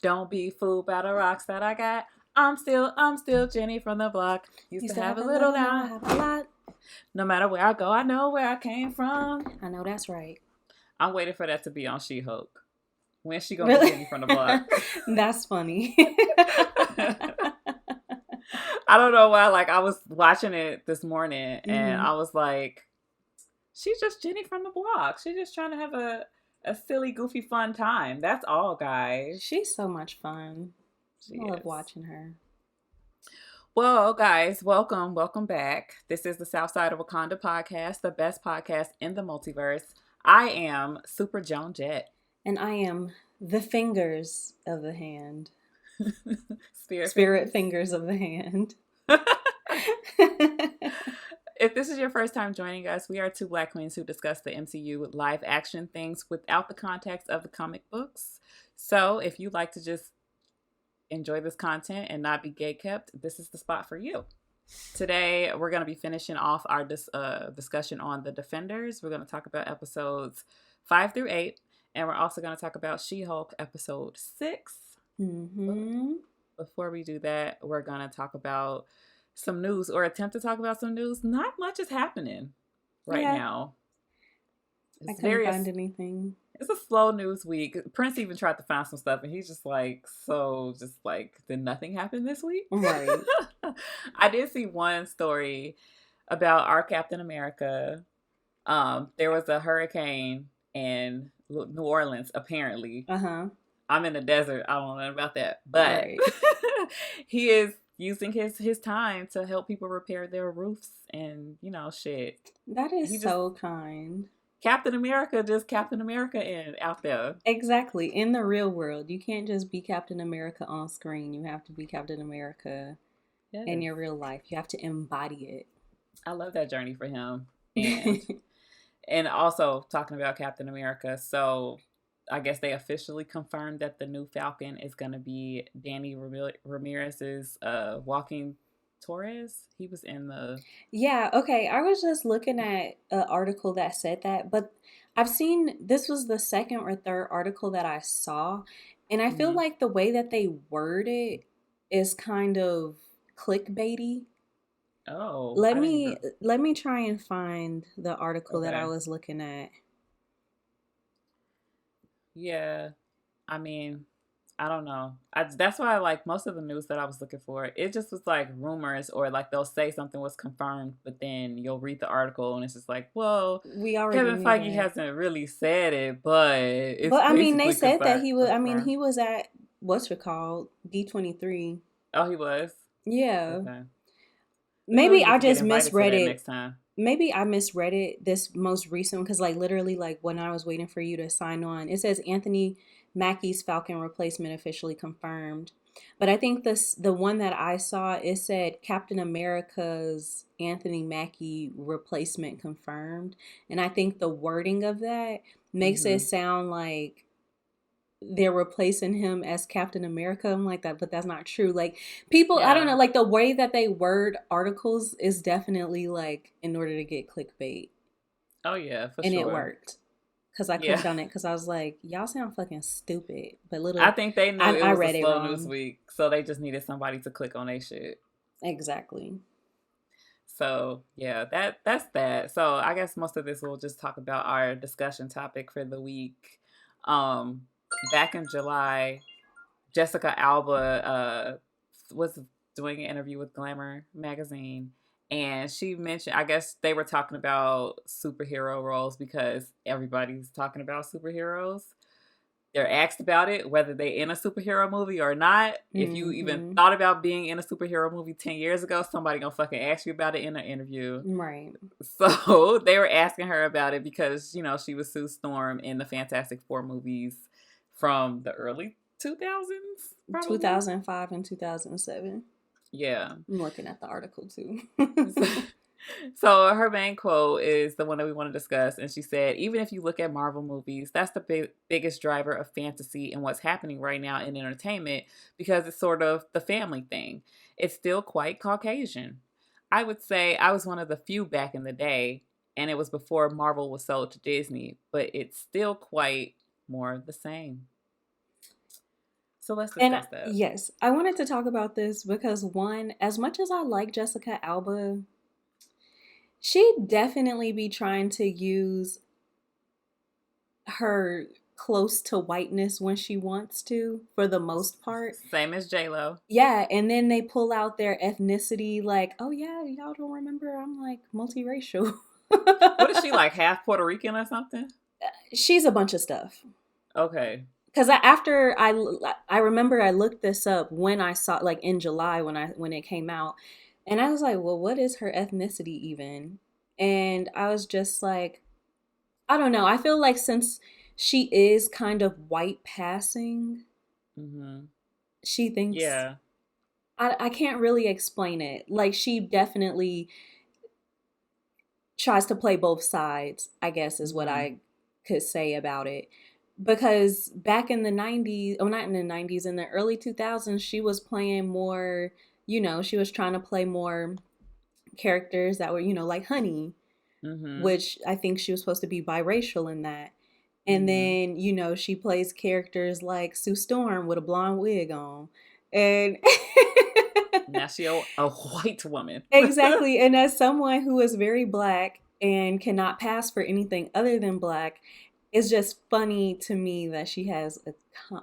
Don't be fooled by the rocks that I got. I'm still Jenny from the block. Used to have a little, now I have a lot. No matter where I go, I know where I came from. I know that's right. I'm waiting for that to be on She-Hulk. When's she gonna be Jenny from the block? That's funny. I don't know why. Like, I was watching it this morning and I was like, she's just Jenny from the block. She's just trying to have a silly, goofy, fun time. That's all, guys. She's so much fun. I love watching her. Well, guys, welcome back. This is the South Side of Wakanda podcast, the best podcast in the multiverse. I am Super Joan Jett. And I am the fingers of the hand. Spirit fingers of the hand. If this is your first time joining us, we are two Black queens who discuss the MCU live action things without the context of the comic books. So if you'd like to just enjoy this content and not be gatekept, this is the spot for you. Today, we're going to be finishing off our discussion on The Defenders. We're going to talk about episodes 5 through 8, and we're also going to talk about She-Hulk episode 6. Before we do that, we're going to talk about some news, or attempt to talk about some news. Not much is happening right now. I couldn't find anything. It's a slow news week. Prince even tried to find some stuff, and he's just like, did nothing happen this week? Right. I did see one story about our Captain America. There was a hurricane in New Orleans, apparently. I'm in the desert. I don't know about that. But he is using his time to help people repair their roofs and, shit. That is so kind. Captain America out there. Exactly. In the real world. You can't just be Captain America on screen. You have to be Captain America in your real life. You have to embody it. I love that journey for him. And, and also talking about Captain America. So I guess they officially confirmed that the new Falcon is going to be Danny Ramirez's Walking Torres. He was in the... Yeah, okay. I was just looking at an article that said that, but I've seen... This was the second or third article that I saw, and I feel like the way that they word it is kind of clickbaity. Oh. Let me try and find the article that I was looking at. Yeah, I mean, I don't know. That's why I like most of the news that I was looking for. It just was like rumors, or like they'll say something was confirmed, but then you'll read the article and it's just like, well, Kevin Feige hasn't really said it, but it's But I mean, they said confirmed. that he was. I mean, he was at what's it called, D23. Oh, he was. Yeah. Okay. Maybe I just misread it. Next time. Maybe I misread it, this most recent one, because like literally like when I was waiting for you to sign on, it says Anthony Mackie's Falcon replacement officially confirmed. But I think the one that I saw, it said Captain America's Anthony Mackie replacement confirmed. And I think the wording of that makes it sound like they're replacing him as Captain America. I'm like that, but that's not true. Like people, I don't know, like the way that they word articles is definitely like in order to get clickbait. Oh yeah, for sure. And it worked because I clicked on it because I was like, y'all sound fucking stupid. But I think they knew it was a slow news week, so they just needed somebody to click on their shit. Exactly. So yeah, that's that. So I guess most of this we'll just talk about our discussion topic for the week. Back in July, Jessica Alba was doing an interview with Glamour magazine, and she mentioned, I guess they were talking about superhero roles because everybody's talking about superheroes. They're asked about it, whether they're in a superhero movie or not. If you even thought about being in a superhero movie 10 years ago, somebody gonna fucking ask you about it in an interview. Right. So they were asking her about it because, she was Sue Storm in the Fantastic Four movies from the early 2000s, probably? 2005 and 2007. Yeah. I'm looking at the article too. So her main quote is the one that we want to discuss. And she said, even if you look at Marvel movies, that's the biggest driver of fantasy and what's happening right now in entertainment, because it's sort of the family thing. It's still quite Caucasian. I would say I was one of the few back in the day, and it was before Marvel was sold to Disney, but it's still quite more the same. So let's And discuss that. yes, I wanted to talk about this because one, as much as I like Jessica Alba, she definitely be trying to use her close to whiteness when she wants to, for the most part. Same as J-Lo. Yeah, and then they pull out their ethnicity like, oh yeah, y'all don't remember I'm like multiracial. What is she, like half Puerto Rican or something? She's a bunch of stuff. Okay. Because after I remember I looked this up when I saw, like in July when it came out, and I was like, well, what is her ethnicity even? And I was just like, I don't know. I feel like since she is kind of white passing, Mm-hmm. she thinks Yeah. I can't really explain it. Like she definitely tries to play both sides, I guess is what Mm-hmm. I could say about it. Because back in the 90s, oh, not in the 90s, in the early 2000s, she was playing more, she was trying to play more characters that were, like Honey, Mm-hmm. which I think she was supposed to be biracial in that. And Mm-hmm. then, she plays characters like Sue Storm with a blonde wig on. And Now she a white woman. exactly. And as someone who is very black and cannot pass for anything other than black, it's just funny to me that she has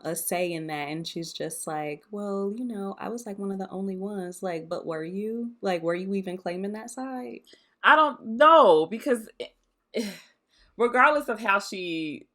a say in that. And she's just like, well, I was like one of the only ones. Like, but were you? Like, were you even claiming that side? I don't know because regardless of how she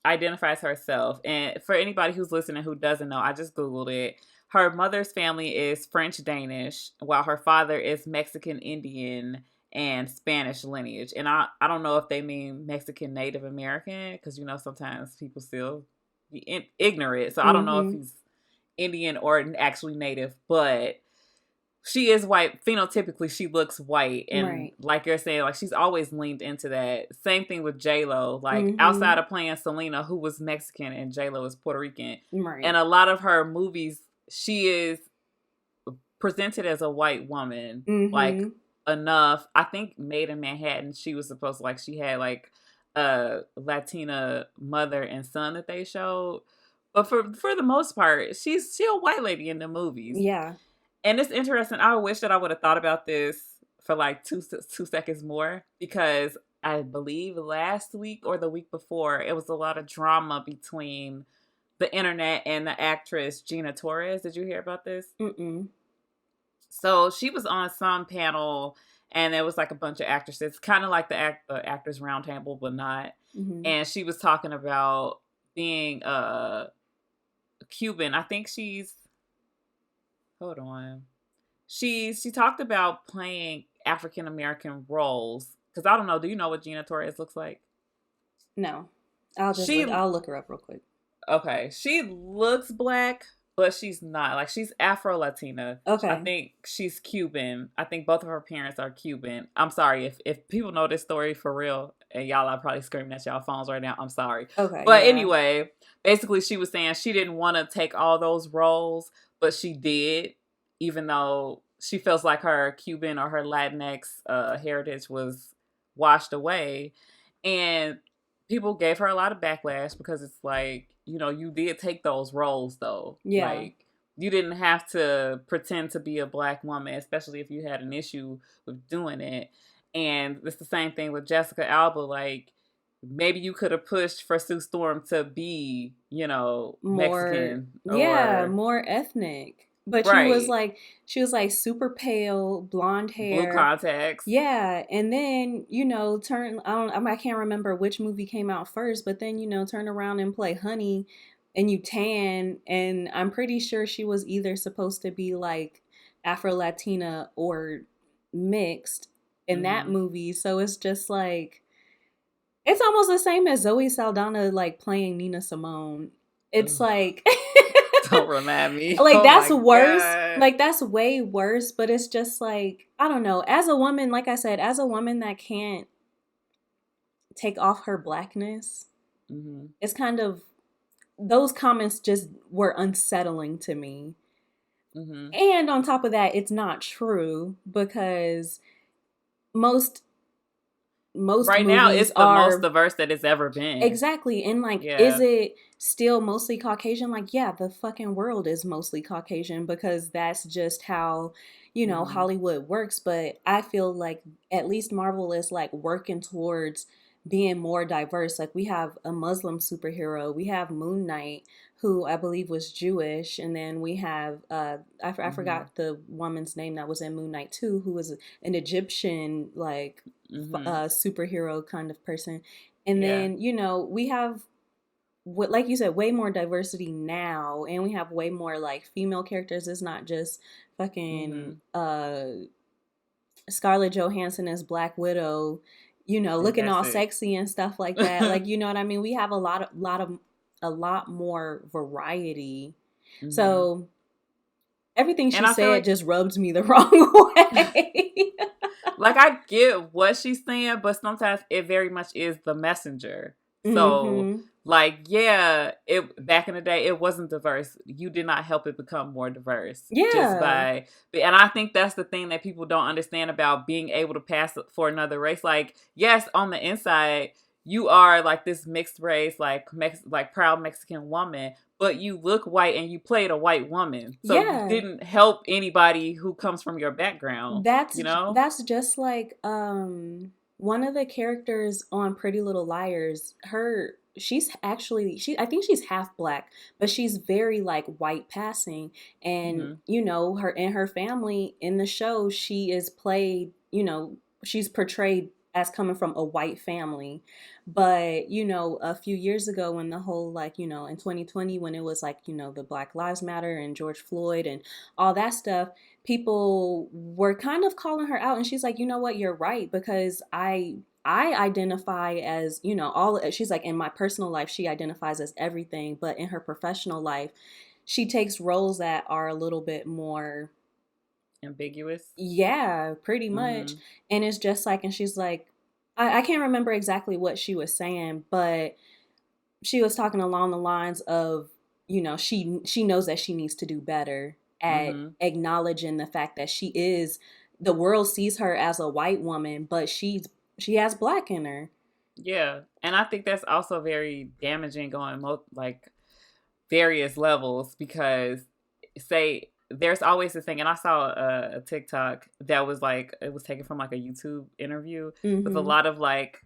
identifies herself, and for anybody who's listening who doesn't know, I just Googled it. Her mother's family is French Danish, while her father is Mexican Indian and Spanish lineage. And I don't know if they mean Mexican Native American because sometimes people still be ignorant. So I don't know if Mm-hmm. he's Indian or actually Native, but she is white. Phenotypically, she looks white, and Right. like you're saying, like she's always leaned into that. Same thing with J Lo. Like Mm-hmm. outside of playing Selena, who was Mexican and J Lo is Puerto Rican, and Right. a lot of her movies, she is presented as a white woman. Like Mm-hmm. enough. I think Made in Manhattan, she was supposed to like she had like a Latina mother and son that they showed. But for the most part, she's a white lady in the movies. Yeah. And it's interesting. I wish that I would have thought about this for like 2 seconds more because I believe last week or the week before it was a lot of drama between the internet and the actress Gina Torres. Did you hear about this? Mm-mm. So she was on some panel and there was like a bunch of actresses, kind of like the actors roundtable, but not. Mm-hmm. And she was talking about being Cuban. I think she's hold on. She talked about playing African American roles because I don't know. Do you know what Gina Torres looks like? No. I'll just She look. I'll look her up real quick. okay. She looks black, but she's not. Like she's Afro Latina. I Okay. think she's Cuban. I think both of her parents are Cuban. I'm sorry if people know this story for real, and y'all are probably screaming at y'all phones right now. I'm sorry, Okay. but Yeah. anyway, basically she was saying she didn't want to take all those roles, but she did, even though she feels like her Cuban or her Latinx heritage was washed away, and people gave her a lot of backlash because it's like, you did take those roles though. Yeah. Like, you didn't have to pretend to be a black woman, especially if you had an issue with doing it. And it's the same thing with Jessica Alba. Like, maybe you could have pushed for Sue Storm to be, More, Mexican yeah, or more ethnic. But right, she was like super pale, blonde blue hair. contacts. Yeah, and then turn. I can't remember which movie came out first, but then turn around and play Honey, and you tan, and I'm pretty sure she was either supposed to be like Afro Latina or mixed in that Mm-hmm. movie. So it's just like it's almost the same as Zoe Saldana like playing Nina Simone. It's Ugh, like don't remind me. like Oh that's my worse. god. Like that's way worse, but it's just like I don't know. As a woman, like I said, as a woman that can't take off her blackness, Mm-hmm. it's kind of those comments just were unsettling to me. Mm-hmm. And on top of that, it's not true because most most right now movies it's the most are diverse that it's ever been. exactly. And like, is Yeah. it still mostly Caucasian? Like, yeah, the fucking world is mostly Caucasian because that's just how, Mm-hmm. Hollywood works. But I feel like at least Marvel is like working towards being more diverse. Like, we have a Muslim superhero, we have Moon Knight, who I believe was Jewish, and then we have I Mm-hmm. forgot the woman's name that was in Moon Knight too, who was an Egyptian like Mm-hmm. superhero kind of person. And Yeah. then, we have what, like you said, way more diversity now, and we have way more like female characters. It's not just fucking Mm-hmm. Scarlett Johansson as Black Widow, And looking that's all it. sexy and stuff like that. Like, you know what I mean? We have a lot more variety. Mm-hmm. So everything And she I feel said like just rubs me the wrong way. like I get what she's saying, but sometimes it very much is the messenger. So Mm-hmm. like yeah, it back in the day it wasn't diverse. You did not help it become more diverse just Yeah. by and I think that's the thing that people don't understand about being able to pass for another race. Like yes, on the inside you are like this mixed race, like like proud Mexican woman, but you look white and you played a white woman. So you Yeah. didn't help anybody who comes from your background, That's you know? that's just like one of the characters on Pretty Little Liars. She's actually she I think she's half black, but she's very like white passing. And Mhm. her and her family in the show, she is played, she's portrayed as coming from a white family. But a few years ago, when the whole like, in 2020, when it was like, the Black Lives Matter and George Floyd and all that stuff, people were kind of calling her out, and she's like, you know what, you're right, because I identify as, all. She's like, in my personal life she identifies as everything, but in her professional life she takes roles that are a little bit more, Ambiguous. yeah, pretty much. Mhm. And it's just like, and she's like, I can't remember exactly what she was saying, but she was talking along the lines of, she knows that she needs to do better at Mhm. acknowledging the fact that the world sees her as a white woman, but she has black in her. Yeah, and I think that's also very damaging on like various levels because say there's always this thing, and I saw a TikTok that was like it was taken from like a YouTube interview with a Mm-hmm. lot of like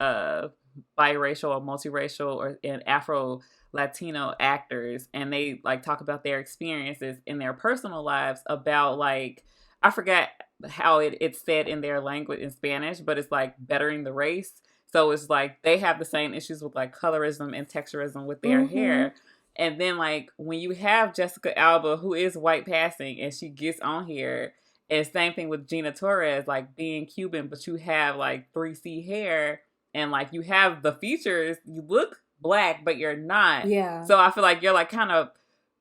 biracial or multiracial or and Afro Latino actors, and they like talk about their experiences in their personal lives about like I forgot how it's said in their language in Spanish, but it's like bettering the race. So it's like they have the same issues with like colorism and texturism with their Mm-hmm. hair. And then like when you have Jessica Alba, who is white passing, and she gets on here, and same thing with Gina Torres, like being Cuban, but you have like 3C hair, and like you have the features, you look black, but you're not. Yeah. So I feel like you're like kind of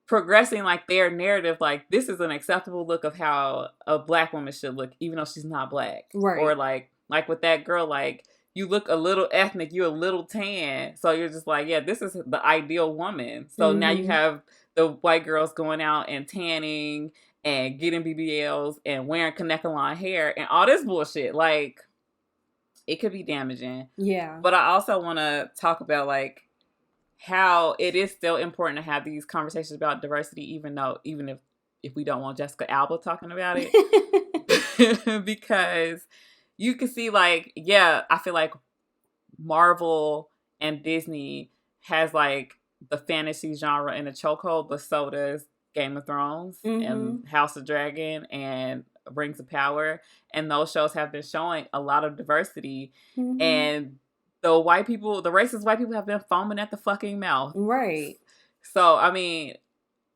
progressing like their narrative, like this is an acceptable look of how a black woman should look, even though she's not black. Or Right. like with that girl, like you look a little ethnic, you're a little tan. So you're just like, yeah, this is the ideal woman. So now you Mm-hmm. have the white girls going out and tanning and getting BBLs and wearing Kanekalon hair and all this bullshit. Like, it could be damaging. Yeah. But I also want to talk about, like, how it is still important to have these conversations about diversity, even if we don't want Jessica Alba talking about it. Because you can see, like, yeah, I feel like Marvel and Disney has like the fantasy genre in a chokehold, but so does Game of Thrones Mm-hmm. and House of Dragon and Rings of Power. And those shows have been showing a lot of diversity. Mm-hmm. And the racist white people have been foaming at the fucking mouth. Right. So I mean,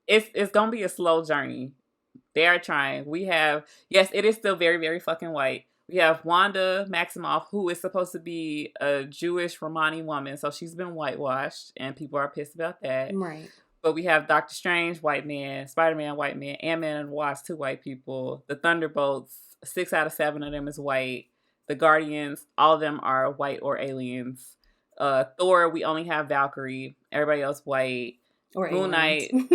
it's gonna be a slow journey. They are trying. We have, yes, it is still very, very fucking white. We have Wanda Maximoff, who is supposed to be a Jewish Romani woman, so she's been whitewashed, and people are pissed about that. Right. But we have Doctor Strange, white man, Spider-Man, white man, Ant-Man and Wasp, two white people. The Thunderbolts, 6 out of 7 of them is white. The Guardians, all of them are white or aliens. Thor, we only have Valkyrie. Everybody else white. Or Moon aliens.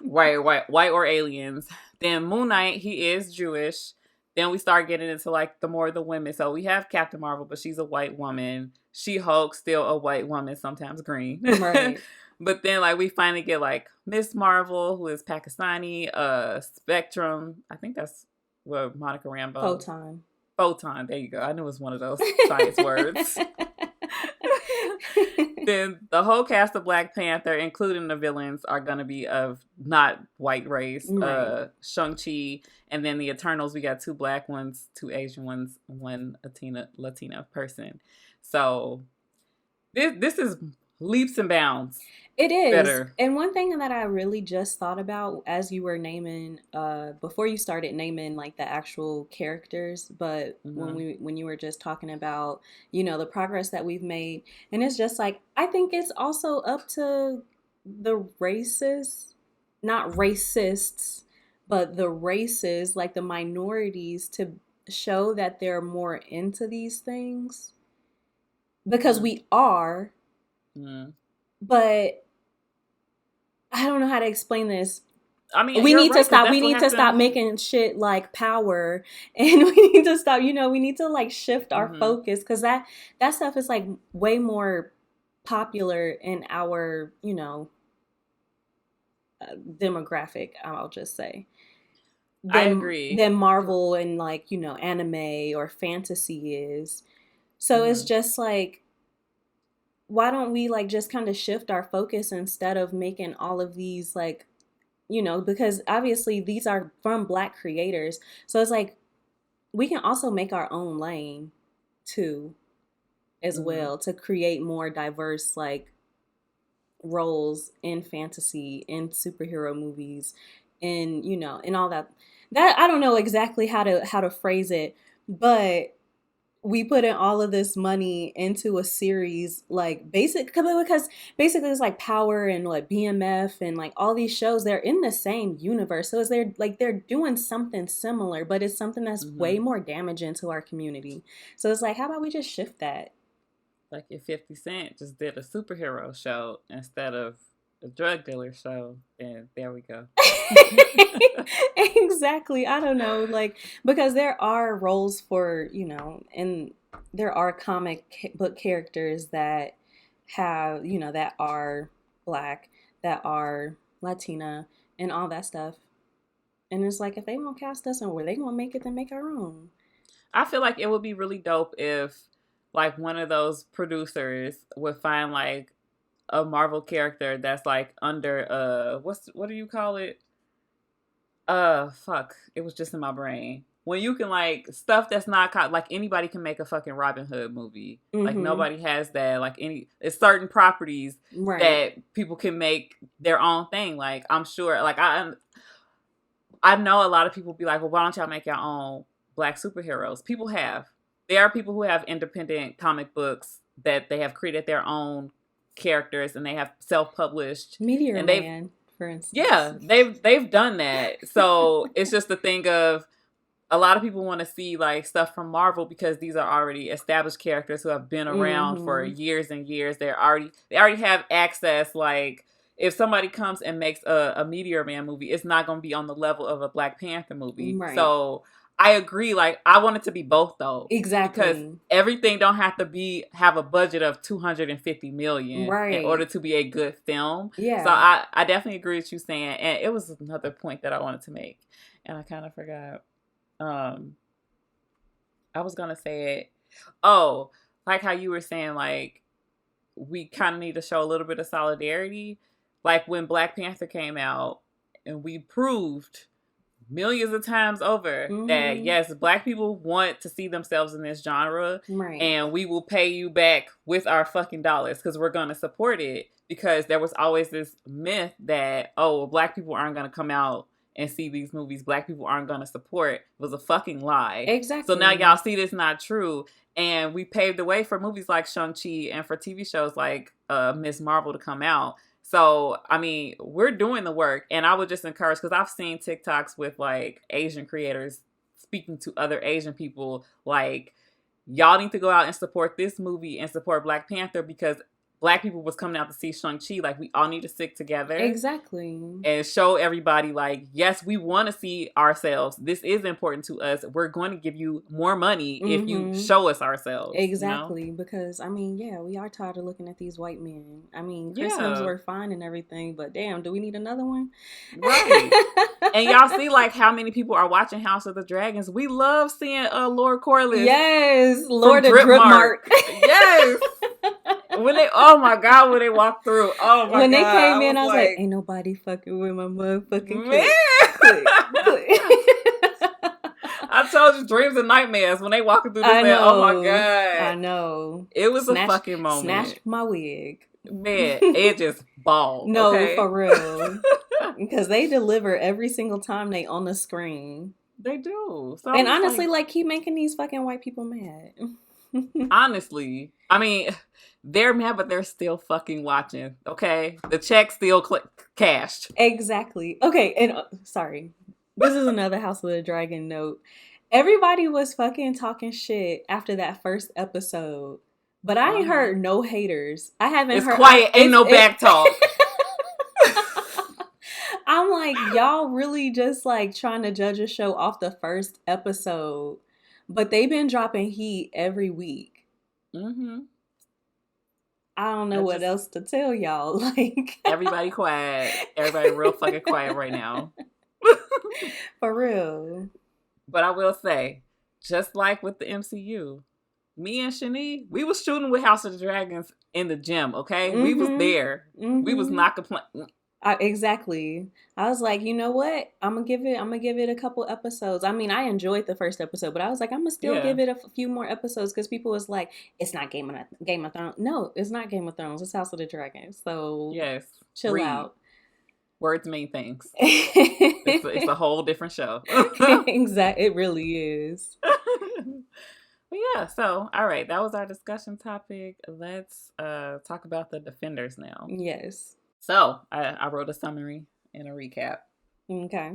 Knight, white or aliens. Then Moon Knight, he is Jewish. Then we start getting into like the women. So we have Captain Marvel, but she's a white woman. She-Hulk, still a white woman, sometimes green. Right. But then like we finally get like Miss Marvel, who is Pakistani, Spectrum. I think that's what Monica Rambeau. Photon. Photon. There you go. I knew it was one of those science words. Then the whole cast of Black Panther, including the villains, are going to be of not white race. Right. Shang-Chi, and then the Eternals, we got 2 black ones, 2 Asian ones, 1 Latina person. So this is leaps and bounds. It is. Better. And one thing that I really just thought about as you were naming, before you started naming like the actual characters, but when you were just talking about, you know, the progress that we've made, and it's just like, I think it's also up to the racists, not racists, but the races, like the minorities, to show that they're more into these things. Because we are. But I don't know how to explain this. I mean, we need to stop. We need to stop making shit like power, and we need to stop. You know, we need to like shift our focus, because that stuff is like way more popular in our, you know, demographic. I'll just say. I agree. Than Marvel and like, you know, anime or fantasy is. So it's just like, why don't we like just kind of shift our focus instead of making all of these like, you know, because obviously these are from Black creators. So it's like, we can also make our own lane too, as well, to create more diverse like roles in fantasy, in superhero movies, and, you know, and all that. That I don't know exactly how to phrase it, but we put in all of this money into a series like because basically it's like Power and like BMF and like all these shows, they're in the same universe. So they're doing something similar, but it's something that's way more damaging to our community. So it's like, how about we just shift that? Like if 50 Cent just did a superhero show instead of a drug dealer show, and there we go. Exactly. I don't know, like, because there are roles for, you know, and there are comic book characters that have, you know, that are Black, that are Latina, and all that stuff. And it's like, if they won't cast us and where they gonna make it, then make our own. I feel like it would be really dope if like one of those producers would find like a Marvel character that's like under what do you call it? Fuck. It was just in my brain. When you can like stuff that's not like anybody can make a fucking Robin Hood movie. Like nobody has that. Like it's certain properties that people can make their own thing. Like I'm sure like I know a lot of people be like, well, why don't y'all make your own Black superheroes? There are people who have independent comic books that they have created their own characters and they have self-published. Meteor Man, for instance. Yeah, they've done that. So it's just a thing of a lot of people want to see like stuff from Marvel because these are already established characters who have been around for years and years. They already have access. Like if somebody comes and makes a Meteor Man movie, it's not going to be on the level of a Black Panther movie. Right. So I agree. Like I want it to be both though. Exactly. Because everything don't have to have a budget of $250 million in order to be a good film. Yeah. So I definitely agree with you saying, and it was another point that I wanted to make, and I kind of forgot. I was gonna say it. Oh, like how you were saying, like we kind of need to show a little bit of solidarity. Like when Black Panther came out, and we proved millions of times over that yes, Black people want to see themselves in this genre, and we will pay you back with our fucking dollars because we're gonna support it. Because there was always this myth that Black people aren't gonna come out and see these movies, Black people aren't gonna support. It was a fucking lie. Exactly. So now y'all see this not true, and we paved the way for movies like Shang-Chi and for TV shows like Miss Marvel to come out. So, I mean, we're doing the work, and I would just encourage, because I've seen TikToks with, like, Asian creators speaking to other Asian people, like, y'all need to go out and support this movie and support Black Panther, because Black people was coming out to see Shang-Chi, like, we all need to stick together. Exactly. And show everybody, like, yes, we want to see ourselves. This is important to us. We're going to give you more money if you show us ourselves. Exactly. You know? Because, I mean, yeah, we are tired of looking at these white men. I mean, Chris Hemsworth fine and everything, but damn, do we need another one? Right. And y'all see, like, how many people are watching House of the Dragons. We love seeing Lord Corliss. Yes. Lord of Dripmark. Yes. When they, oh my God, when they walked through, oh my God. When they came in, I was like, ain't nobody fucking with my motherfucking man. Click. I told you, dreams and nightmares when they walking through this thing. Oh my God. I know. It was a fucking moment. Snatched my wig. Man, it just balled. No, okay? For real. Because they deliver every single time they on the screen. They do. So and honestly, like, keep making these fucking white people mad. Honestly. I mean, they're mad, but they're still fucking watching. Okay? The check still cashed. Exactly. Okay, and sorry. This is another House of the Dragon note. Everybody was fucking talking shit after that first episode. But I ain't heard no haters. I haven't heard. It's quiet. Ain't no back talk. I'm like, y'all really just like trying to judge a show off the first episode. But they've been dropping heat every week. Mm-hmm. I don't know what else to tell y'all. Like, everybody quiet. Everybody real fucking quiet right now. For real. But I will say, just like with the MCU, me and Shani, we was shooting with House of the Dragons in the gym, okay? Mm-hmm. We was there. Mm-hmm. We was not complaining. Exactly. I was like, you know what? I'm gonna give it a couple episodes. I mean, I enjoyed the first episode, but I was like, I'm gonna still give it a few more episodes because people was like, it's not Game of Thrones. No, it's not Game of Thrones. It's House of the Dragons. So yes, chill out. Words mean things. It's a whole different show. Exactly, it really is. But yeah, so all right, that was our discussion topic. Let's talk about the Defenders now. Yes. So, I wrote a summary and a recap. Okay.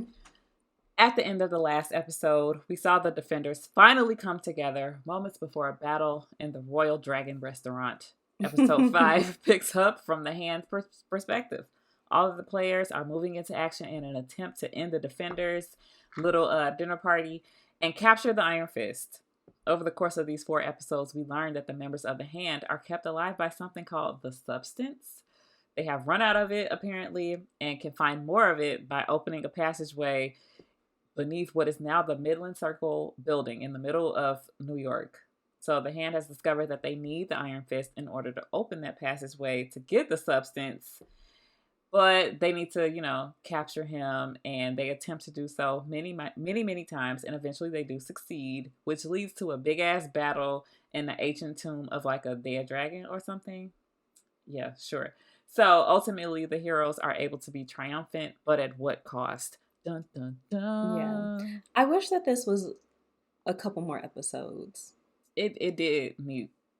At the end of the last episode, we saw the Defenders finally come together moments before a battle in the Royal Dragon Restaurant. Episode 5 picks up from the Hand's perspective. All of the players are moving into action in an attempt to end the Defenders' little dinner party and capture the Iron Fist. Over the course of these 4 episodes, we learned that the members of the Hand are kept alive by something called the Substance. They have run out of it, apparently, and can find more of it by opening a passageway beneath what is now the Midland Circle building in the middle of New York. So the Hand has discovered that they need the Iron Fist in order to open that passageway to get the Substance. But they need to, capture him, and they attempt to do so many, many times, and eventually they do succeed, which leads to a big-ass battle in the ancient tomb of, like, a dead dragon or something. Yeah, sure. So, ultimately, the heroes are able to be triumphant, but at what cost? Dun, dun, dun. Yeah. I wish that this was a couple more episodes. It did.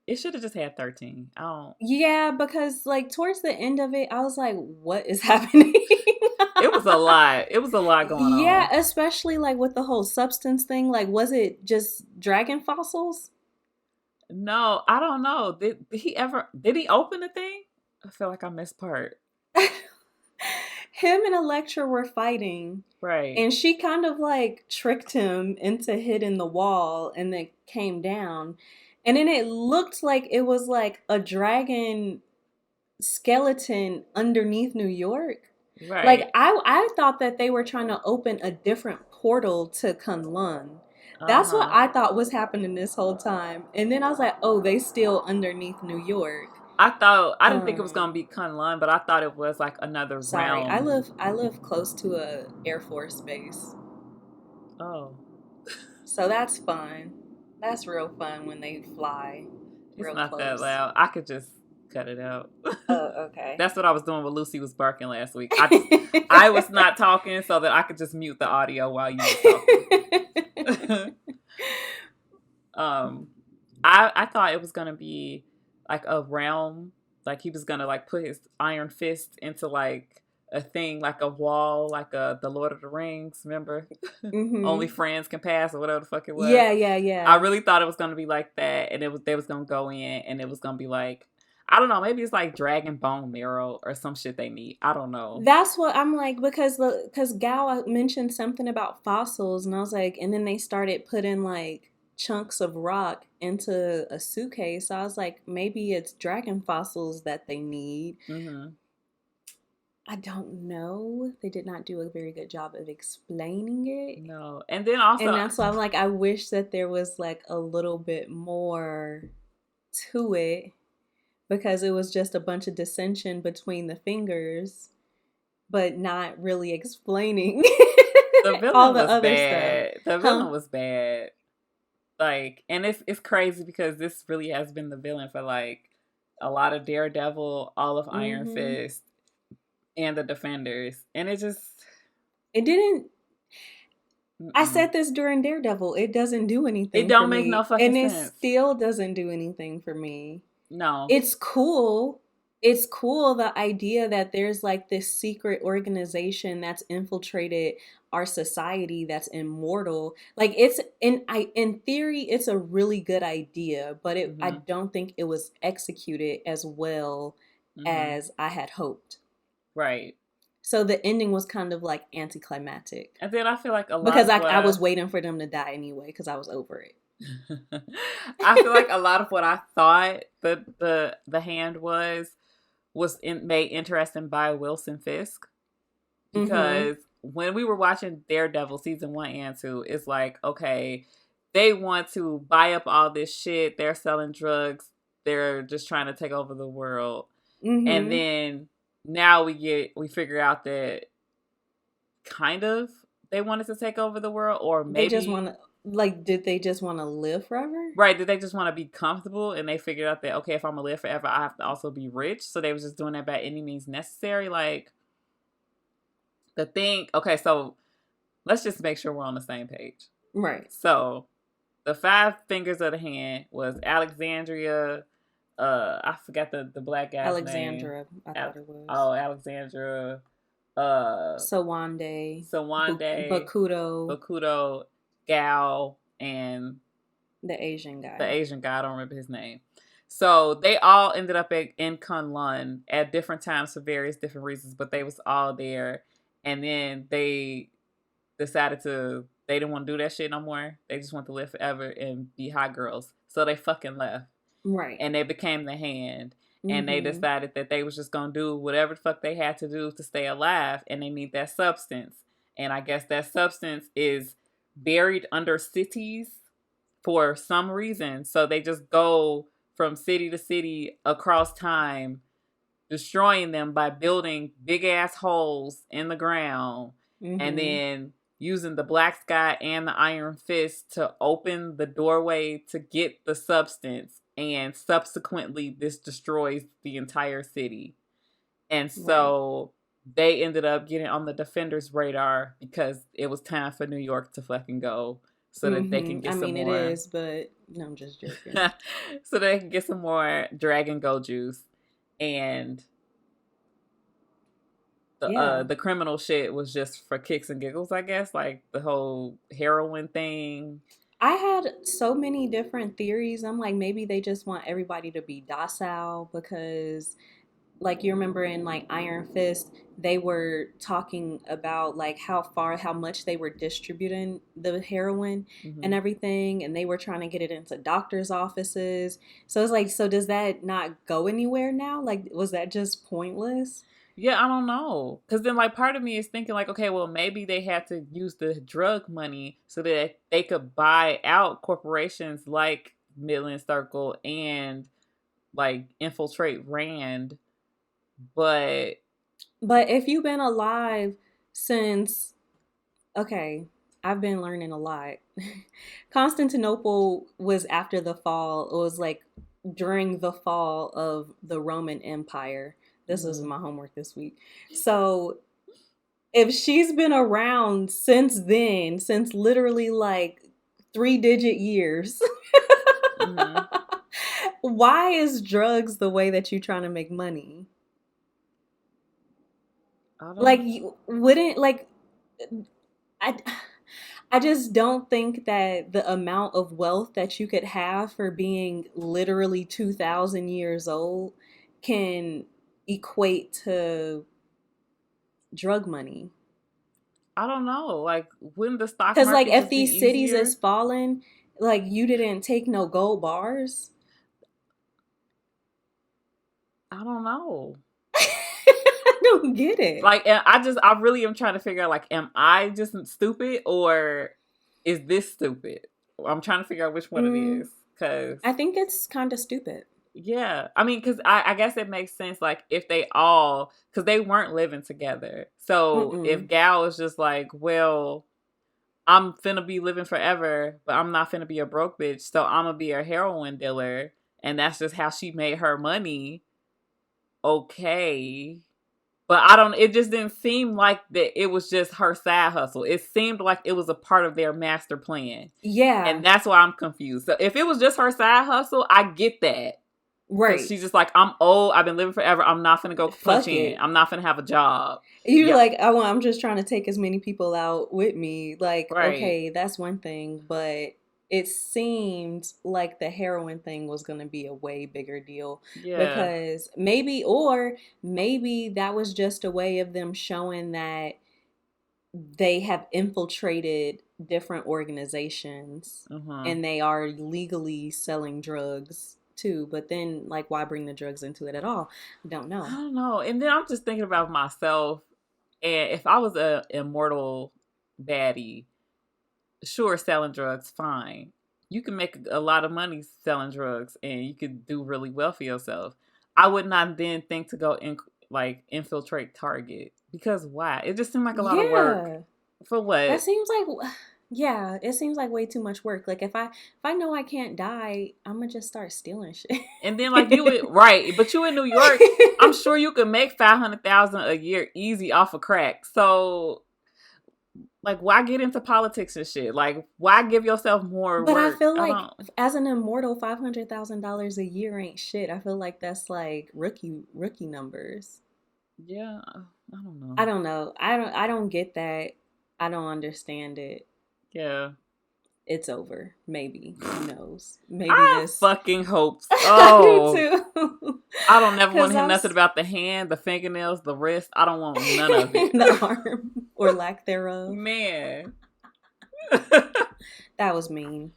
It should have just had 13. Yeah, because, like, towards the end of it, I was like, what is happening? It was a lot. It was a lot going on. Yeah, especially, like, with the whole substance thing. Like, was it just dragon fossils? No, I don't know. Did he open the thing? I feel like I missed part. Him and Elektra were fighting. Right. And she kind of like tricked him into hitting the wall and then came down. And then it looked like it was like a dragon skeleton underneath New York. Right. Like I thought that they were trying to open a different portal to Kunlun. That's what I thought was happening this whole time. And then I was like, oh, they still underneath New York. I didn't think it was gonna be Kunlun, but I thought it was like another realm. I live close to a Air Force base. Oh. So that's fun. That's real fun when they fly. It's not close. That loud. I could just cut it out. Oh, okay. That's what I was doing when Lucy was barking last week. I was not talking so that I could just mute the audio while you were talking. I thought it was gonna be like a realm, like he was gonna like put his iron fist into like a thing, like a wall, like the Lord of the Rings, remember? Mm-hmm. Only friends can pass, or whatever the fuck it was. Yeah. I really thought it was gonna be like that, and they was gonna go in, and it was gonna be like, I don't know. Maybe it's like dragon bone marrow or some shit they need. I don't know. That's what I'm like, because Gal mentioned something about fossils, and I was like, and then they started putting like chunks of rock into a suitcase. So I was like, maybe it's dragon fossils that they need. Mm-hmm. I don't know. They did not do a very good job of explaining it. No. And then also, And that's why I'm like, I wish that there was like a little bit more to it, because it was just a bunch of dissension between the fingers, but not really explaining the all villain the was other stuff. bad. The Huh? villain was bad. Like, and it's crazy because this really has been the villain for like a lot of Daredevil, all of Iron Mm-hmm. Fist, and the Defenders, and it just It didn't. I mm-mm. said this during Daredevil. It doesn't do It anything for don't make no me, fucking and it sense. still doesn't do anything for me. No. It's cool. It's cool, the idea that there's like this secret organization that's infiltrated our society that's immortal. Like, it's in theory it's a really good idea, but I Mm-hmm. don't think it was executed as well Mm-hmm. as I had hoped. Right. So the ending was kind of like anticlimactic, And then I feel like a lot because of what I I was waiting for them to die anyway, because I was over I feel like it. a lot of what I thought the hand made interesting by Wilson Fisk, Mhm. because when we were watching Daredevil season 1 and 2, it's like, okay, they want to buy up all this shit, they're selling drugs, they're just trying to take over the world. And Mhm. then now we figure out that kind of they wanted to take over the world, or They just maybe want to, like, did they just want to live forever? right, did they just want to be comfortable, and they figured out that, okay, if I'm gonna live forever, I have to also be rich, so they was just doing that by any means necessary. Like, the thing, okay, so let's just make sure we're on the same page. Right. So the five fingers of the hand was Alexandria, I forgot the black guy's name. Alexandra, I thought it was. Oh, Alexandra, uh Sawande, Sawande, Bakudo, Bakudo, Gal, and the Asian the guy. Asian guy. I don't remember his name. So they all ended up in Kunlun at different times for various different reasons, but they was all there. And then they decided they didn't want to do that shit no more. They just want to live forever and be hot girls. So they fucking left. Right. And they became the hand. And they Mhm. decided that they was just gonna do whatever the fuck they had to do to stay alive, and they need that substance. And I guess that substance is buried under cities for some reason. So they just go from city to city across time, destroying them by building big ass holes in the ground, and Mhm. then using the black sky and the iron fist to open the doorway to get the substance. And subsequently, this destroys the entire city. And Right. so they ended up getting on the Defenders' radar because it was time for New York to fucking go, so that they can Mhm. I get some mean, it more is, but no, I'm just joking. so they can get some more Dragon Go juice. And Yeah. the criminal shit was just for kicks and giggles, I guess, like the whole heroin thing. I had so many different theories. I'm like, maybe they just want everybody to be docile, because like, you remember in like Iron Fist, they were talking about like how much they were distributing the heroin Mm-hmm. and everything, and they were trying to get it into doctors' offices. So it's like, so does that not go anywhere now? Like, was that just pointless? Yeah, I don't know. Because then, like, part of me is thinking, like, okay, well, maybe they had to use the drug money so that they could buy out corporations like Midland Circle and, like, infiltrate Rand. But, But if you've been alive since, okay, I've been learning a lot. Constantinople was after the fall. It was like during the fall of the Roman Empire. This was mm-hmm, my homework this week. So if she's been around since then, since literally like 3-digit years, mm-hmm, why is drugs the way that you're trying to make money? I Like, don't, you wouldn't like, I I just don't think that the amount of wealth that you could have for being literally 2,000 years old can equate to drug money. I don't know. Like, wouldn't the stock Because, like, market if just be these cities easier? is falling, like, you didn't take no gold bars. I don't know. I don't get it. Like, I really am trying to figure out, like, am I just stupid or is this stupid? I'm trying to figure out which one it is. Because, I think it's kind of stupid. yeah. I mean, because I guess it makes sense, like, if they all, because they weren't living together. So if Mm-mm. Gal is just like, well, I'm finna be living forever, but I'm not finna be a broke bitch, so I'm gonna be a heroin dealer, and that's just how she made her money. Okay. But I don't, it just didn't seem like that it was just her side hustle. It seemed like it was a part of their master plan. Yeah. And that's why I'm confused. So if it was just her side hustle, I get that. Because Right. she's just like, I'm old, I've been living forever, I'm not finna go punch Fuck in. it. I'm not finna have a job. You're Yeah, like, I'm just trying to take as many people out with me. Like, right. okay, that's one thing, but it seemed like the heroin thing was going to be a way bigger deal Yeah. because maybe that was just a way of them showing that they have infiltrated different organizations Uh-huh. and they are legally selling drugs too. But then, like, why bring the drugs into it at all? I don't I know. don't know. And then I'm just thinking about myself. And if I was a immortal baddie, sure, selling drugs, fine. You can make a lot of money selling drugs, and you could do really well for yourself. I would not then think to go like infiltrate Target because why? It just seemed like a lot of work Yeah. for That what? seems like yeah, it seems like way too much work. Like if I know I can't die, I'm gonna just start stealing And then like you would shit. right, but you in New York, I'm sure you could make 500,000 a year easy off of crack. So like, why get into politics and shit? Like, why give yourself more But I work? feel I like don't. as an immortal, $500,000 a year ain't shit. I feel like that's like rookie numbers. Yeah, I don't know. I don't know. I don't get that. I don't understand it. Yeah, It's over. Maybe. Who knows? Maybe I this fucking hope. I do Oh, too. I don't never want Cause to hear I'm nothing about the hand, the fingernails, the wrist. I don't want none of it, the arm or lack thereof. man. That was mean.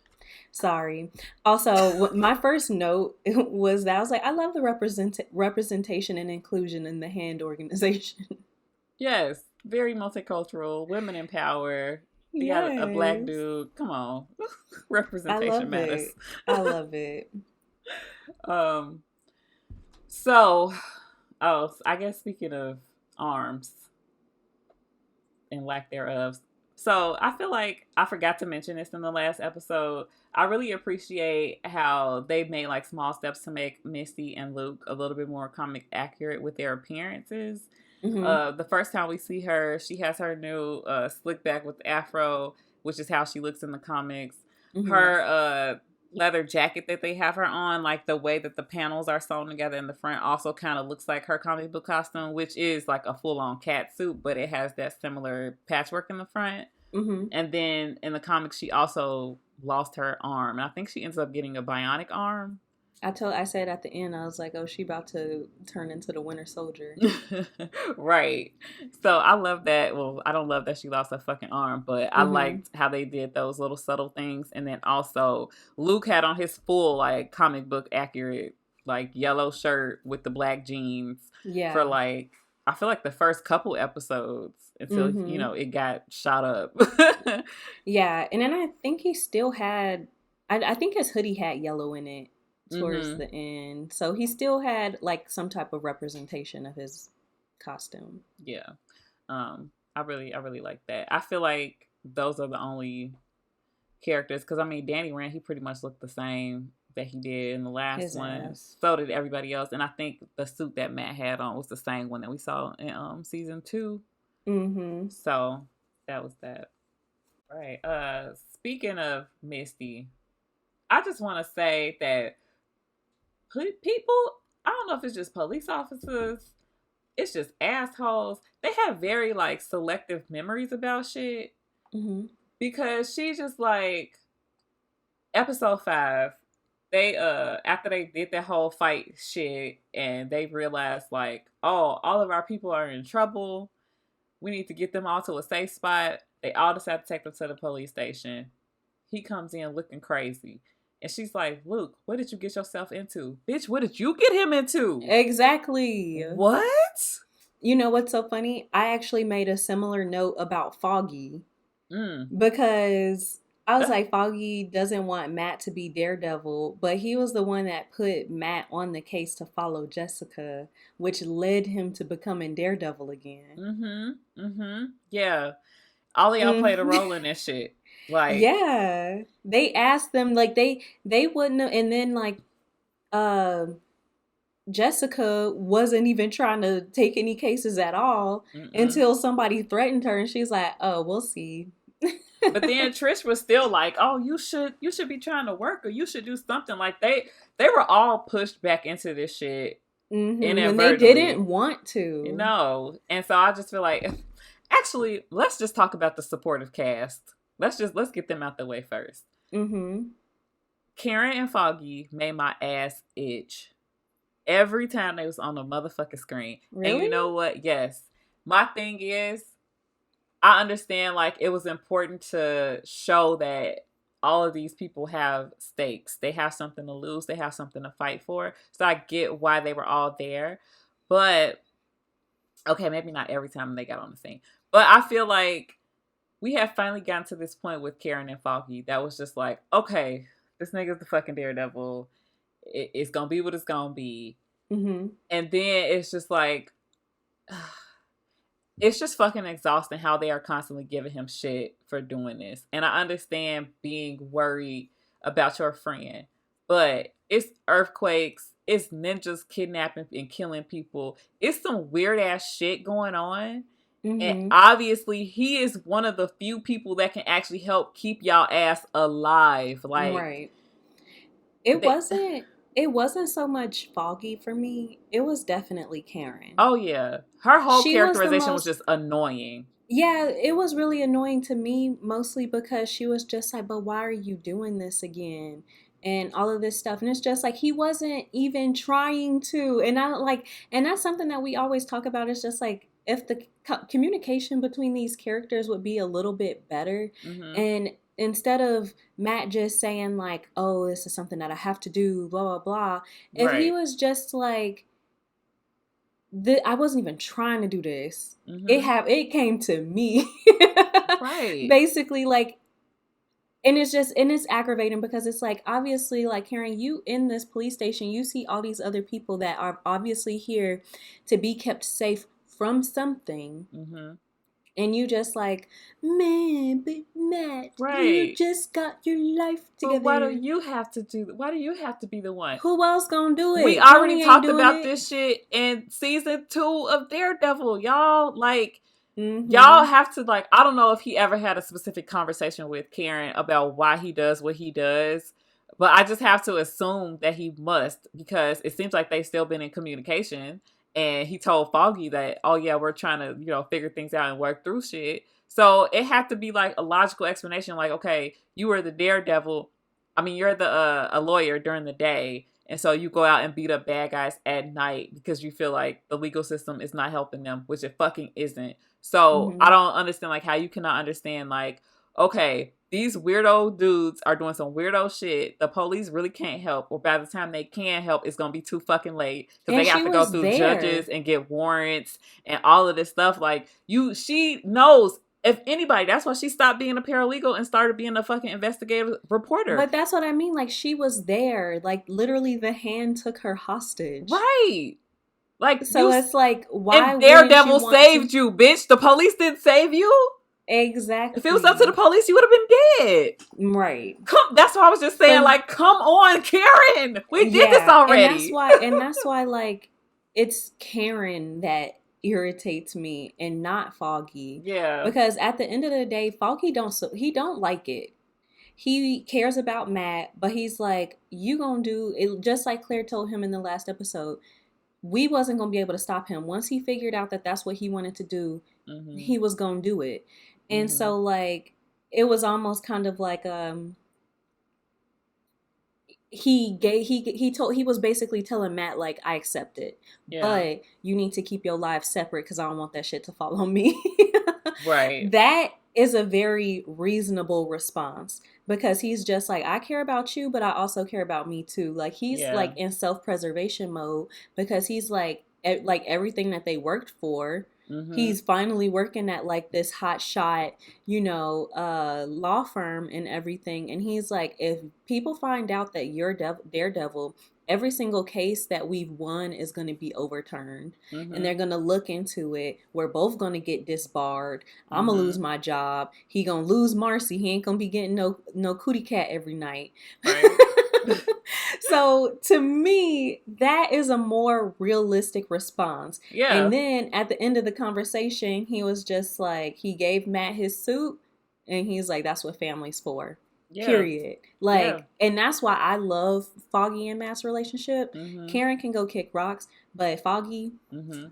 Sorry. Also, my first note was that I was like, I love the representation and inclusion in the hand organization. Yes, very multicultural, women in power. You got a black Yes. dude. Come on, I representation love matters. it. I love it. um. So, oh, I guess speaking of arms and lack thereof. So I feel like I forgot to mention this in the last episode. I really appreciate how they made like small steps to make Misty and Luke a little bit more comic accurate with their appearances. Hmm. The first time we see her, she has her new slick back with the afro, which is how she looks in the comics. Hmm. Her leather jacket that they have her on, like the way that the panels are sewn together in the front, also kind of looks like her comic book costume, which is like a full on cat suit, but it has that similar patchwork in the front. Hmm. And then in the comics, she also lost her arm, and I think she ends up getting a bionic arm. I said at the end, I was like, oh, she about to turn into the Winter Soldier. Right. So I love that. Well, I don't love that she lost her fucking arm, but I Hmm. liked how they did those little subtle things. And then also, Luke had on his full, like, comic book accurate, like, yellow shirt with the black jeans for, Yeah. like, I feel like the first couple episodes until, Hmm. it got shot up. Yeah. And then I think he still had, I think his hoodie had yellow in it towards Mm-hmm. the end. So he still had like some type of representation of his costume. Yeah. I really like that. I feel like those are the only characters because I mean Danny Rand he pretty much looked the same that he did in the last His one. ass. So did everybody else, and I think the suit that Matt had on was the same one that we saw in season 2. Hmm. So that was that. Right. Speaking of Misty, I just want to say that people. I don't know if it's just police officers. It's just assholes. They have very like selective memories about shit Hmm. because she's just like episode 5. they after they did that whole fight shit and they realized like, oh, all of our people are in trouble. We need to get them all to a safe spot. They all decide to take them to the police station. He comes in looking crazy. And she's like, Luke, what did you get yourself into? Bitch, what did you get him into? Exactly. What? You know what's so funny? I actually made a similar note about Foggy. Because I was like, Foggy doesn't want Matt to be Daredevil, but he was the one that put Matt on the case to follow Jessica, which led him to becoming Daredevil again. Yeah. All of y'all played a role in this shit. Like, yeah. They asked them, like, they wouldn't have, and then, like, Jessica wasn't even trying to take any cases at all until somebody threatened her, and she's like, oh, we'll see. But then Trish was still like, "Oh, you should be trying to work, or you should do something." Like they were all pushed back into this shit inadvertently when they didn't want to. You know, and so I just feel like, actually, let's just talk about the supportive cast. Let's get them out the way first. Karen and Foggy made my ass itch every time they was on the motherfucking screen. Really? And you know what? Yes, my thing is, I understand, like, it was important to show that all of these people have stakes. They have something to lose. They have something to fight for. So I get why they were all there. But, okay, maybe not every time they got on the scene. But I feel like we have finally gotten to this point with Karen and Foggy that was just like, okay, this nigga's the fucking Daredevil. It's going to be what it's going to be. And then it's just like... it's just fucking exhausting how they are constantly giving him shit for doing this. And I understand being worried about your friend, but it's earthquakes, it's ninjas kidnapping and killing people. It's some weird ass shit going on. And obviously he is one of the few people that can actually help keep y'all ass alive. Like, right. It wasn't so much Foggy for me. It was definitely Karen. Oh, yeah. Her whole characterization was just annoying. Yeah, it was really annoying to me, mostly because she was just like, but why are you doing this again? And all of this stuff. And it's just like, he wasn't even trying to. And and that's something that we always talk about. It's just like, if the communication between these characters would be a little bit better. And instead of Matt just saying like, oh, this is something that I have to do, blah, blah, blah. If he was just like, I wasn't even trying to do this. It came to me. Right. Basically, like, and it's aggravating because it's like, obviously, like, Karen, you in this police station, you see all these other people that are obviously here to be kept safe from something. And you just like, man, but Matt, you just got your life together. But why do you have to be the one? Who else gonna do it? We already talked about this shit in season 2 of Daredevil. Y'all, like, y'all have to, like, I don't know if he ever had a specific conversation with Karen about why he does what he does. But I just have to assume that he must, because it seems like they've still been in communication. And he told Foggy that, oh, yeah, we're trying to, figure things out and work through shit. So it had to be, like, a logical explanation. Like, okay, you were the Daredevil. I mean, you're a lawyer during the day. And so you go out and beat up bad guys at night because you feel like the legal system is not helping them, which it fucking isn't. So I don't understand, like, how you cannot understand, like, okay, these weirdo dudes are doing some weirdo shit. The police really can't help. Or by the time they can help, it's going to be too fucking late. Because they have to go through judges and get warrants and all of this stuff. Like, she knows, if anybody, that's why she stopped being a paralegal and started being a fucking investigative reporter. But that's what I mean. Like, she was there. Like, literally the hand took her hostage. Right. Like, so it's like, why would Daredevil saved you, bitch? The police didn't save you? Exactly. If it was up to the police, you would have been dead. Right. That's why I was just saying, like, come on, Karen. We did this already. And that's why, like, it's Karen that irritates me and not Foggy. Yeah. Because at the end of the day, Foggy don't like it. He cares about Matt, but he's like, you gonna do it, just like Claire told him in the last episode. We wasn't gonna be able to stop him. Once he figured out that that's what he wanted to do, he was gonna do it. And so, like, it was almost kind of like, he was basically telling Matt like, I accept it, Yeah. but you need to keep your lives separate because I don't want that shit to fall on me. Right. That is a very reasonable response because he's just like, I care about you, but I also care about me too. Like he's Yeah. like in self-preservation mode because he's like everything that they worked for, Mm-hmm. he's finally working at like this hot shot, law firm and everything. And he's like, if people find out that you're Daredevil, every single case that we've won is going to be overturned, and Mm-hmm. they're going to look into it. We're both going to get disbarred. I'm going to lose Mm-hmm. my job. He going to lose Marcy. He ain't going to be getting no cootie cat every night. Right. So to me, that is a more realistic response. Yeah. And then at the end of the conversation, he was just like, he gave Matt his suit, and he's like, that's what family's for. Yeah. Period. Yeah. Like, and that's why I love Foggy and Matt's relationship. Mm-hmm. Karen can go kick rocks, but Foggy, Mm-hmm.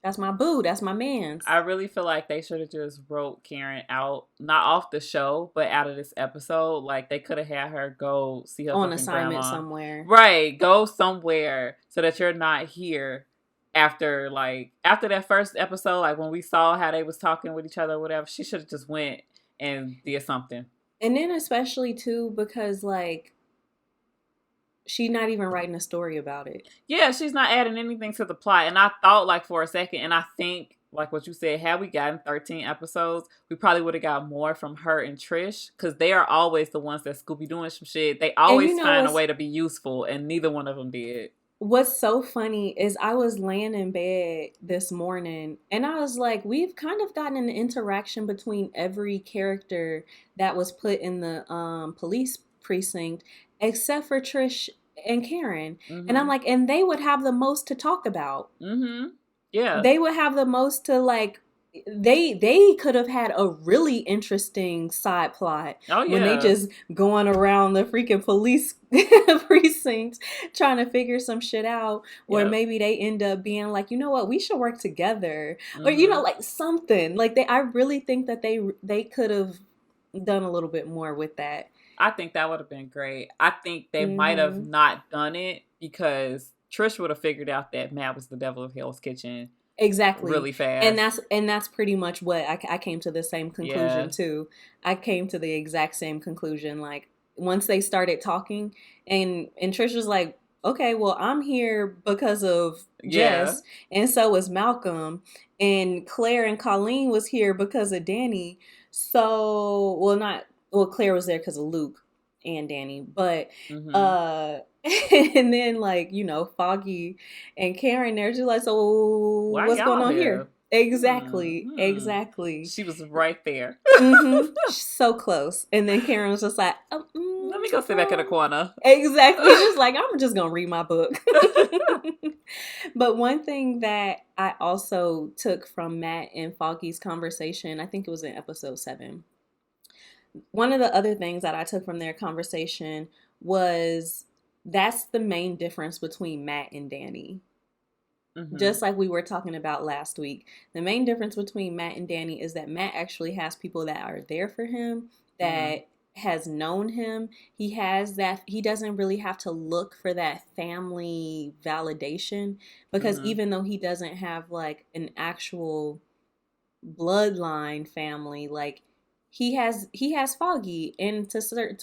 that's my boo. That's my man's. I really feel like they should have just wrote Karen out, not off the show, but out of this episode. Like they could have had her go see her On fucking assignment grandma. somewhere. Right. Go somewhere so that you're not here after that first episode, like when we saw how they was talking with each other or whatever. She should have just went and did something. And then especially too, because like she's not even writing a story about it. Yeah, she's not adding anything to the plot. And I thought like for a second, and I think like what you said, had we gotten 13 episodes, we probably would have got more from her and Trish, because they are always the ones that Scooby doing some shit. They And always find a way to be useful, and neither one of them did. what's so funny is I was laying in bed this morning and I was like, we've kind of gotten an interaction between every character that was put in the police precinct except for Trish and Karen. And I'm Mm-hmm. like, and they would have the most to talk about. Mm-hmm. Yeah. They would have the most to like, they could have had a really interesting side plot Oh when they yeah. just going around the freaking police precincts trying to figure some shit out, or Yep. maybe they end up being like, you know what, we should work together, or Mm-hmm. like something like I really think that they could have done a little bit more with that. I think that would have been great. I think they might have Mm-hmm. not done it because Trish would have figured out that Matt was the devil of Hell's Kitchen Exactly. really fast. And that's pretty much what I came to the same Yeah. conclusion too. I came to the exact same conclusion. Like once they started talking, and Trish was like, okay, well, I'm here because of Yeah. Jess, and so was Malcolm, and Claire and Colleen was here because of Danny. So, well, not well, Claire was there because of Luke and Danny, but Mm-hmm. uh and then like, Foggy and Karen, they're just like, so Why what's going y'all on here? here? Exactly, Hmm. exactly. She was right there. Mm-hmm. So close. And then Karen was just like, Let me go sit back in the corner. exactly. She's like, I'm just gonna read my book. But one thing that I also took from Matt and Foggy's conversation, I think it was in episode 7. One of the other things that I took from their conversation was that's the main difference between Matt and Danny. Mm-hmm. Just like we were talking about last week, the main difference between Matt and Danny is that Matt actually has people that are there for him, Mm-hmm. that has known him. He has that, he doesn't really have to look for that family validation, because Mm-hmm. even though he doesn't have like an actual bloodline family, like he has Foggy, and to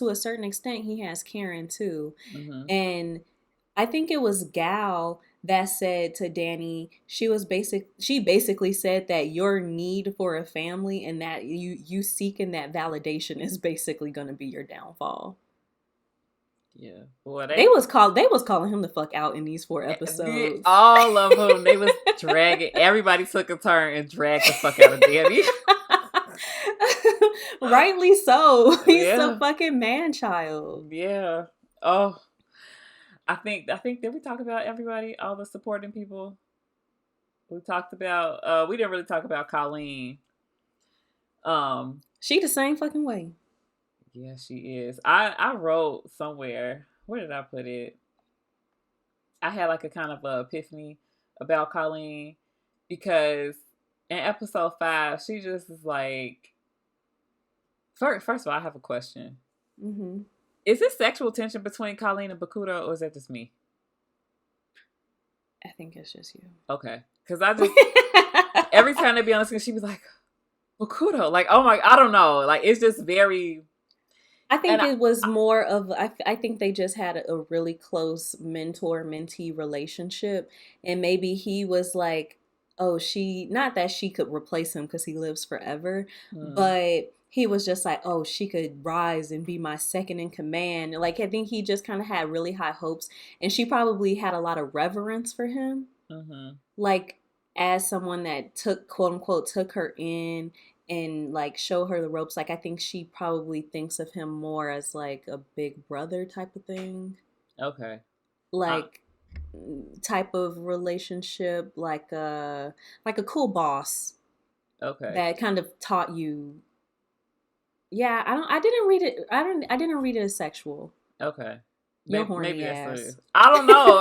a certain extent he has Karen too. Mm-hmm. And I think it was Gal that said to Danny, she basically said that your need for a family and that you seeking that validation is basically going to be your downfall. Yeah. Boy, They was calling him the fuck out in these 4 episodes. all of them, they was dragging. Everybody took a turn and dragged the fuck out of Danny. Rightly so. He's a Yeah. fucking man child. Yeah. Oh, I think did we talk about everybody, all the supporting people? We talked about we didn't really talk about Colleen. Um She the same fucking way. yeah, she is. I wrote somewhere, where did I put it? I had like a kind of a epiphany about Colleen, because in episode 5 she just is like, first of all, I have a question. Mm-hmm. Is it sexual tension between Colleen and Bakuto, or is that just me? I think it's just you. Okay. Because I just, every time they be on the screen, she was like, Bakuto. Like, oh my, I don't know. Like, it's just very. I think it was more of, I think they just had a really close mentor-mentee relationship. And maybe he was like, oh, not that she could replace him because he lives forever, but he was just like, oh, she could rise and be my second in command. Like, I think he just kind of had really high hopes. And she probably had a lot of reverence for him. Like, as someone that took, quote unquote, took her in and like show her the ropes. Like, I think she probably thinks of him more as like a big brother type of thing. Okay. Like type of relationship, like a cool boss. Okay. That kind of taught you. Yeah, I didn't read it. I didn't read it as sexual. Okay. Your horny ass. I don't know.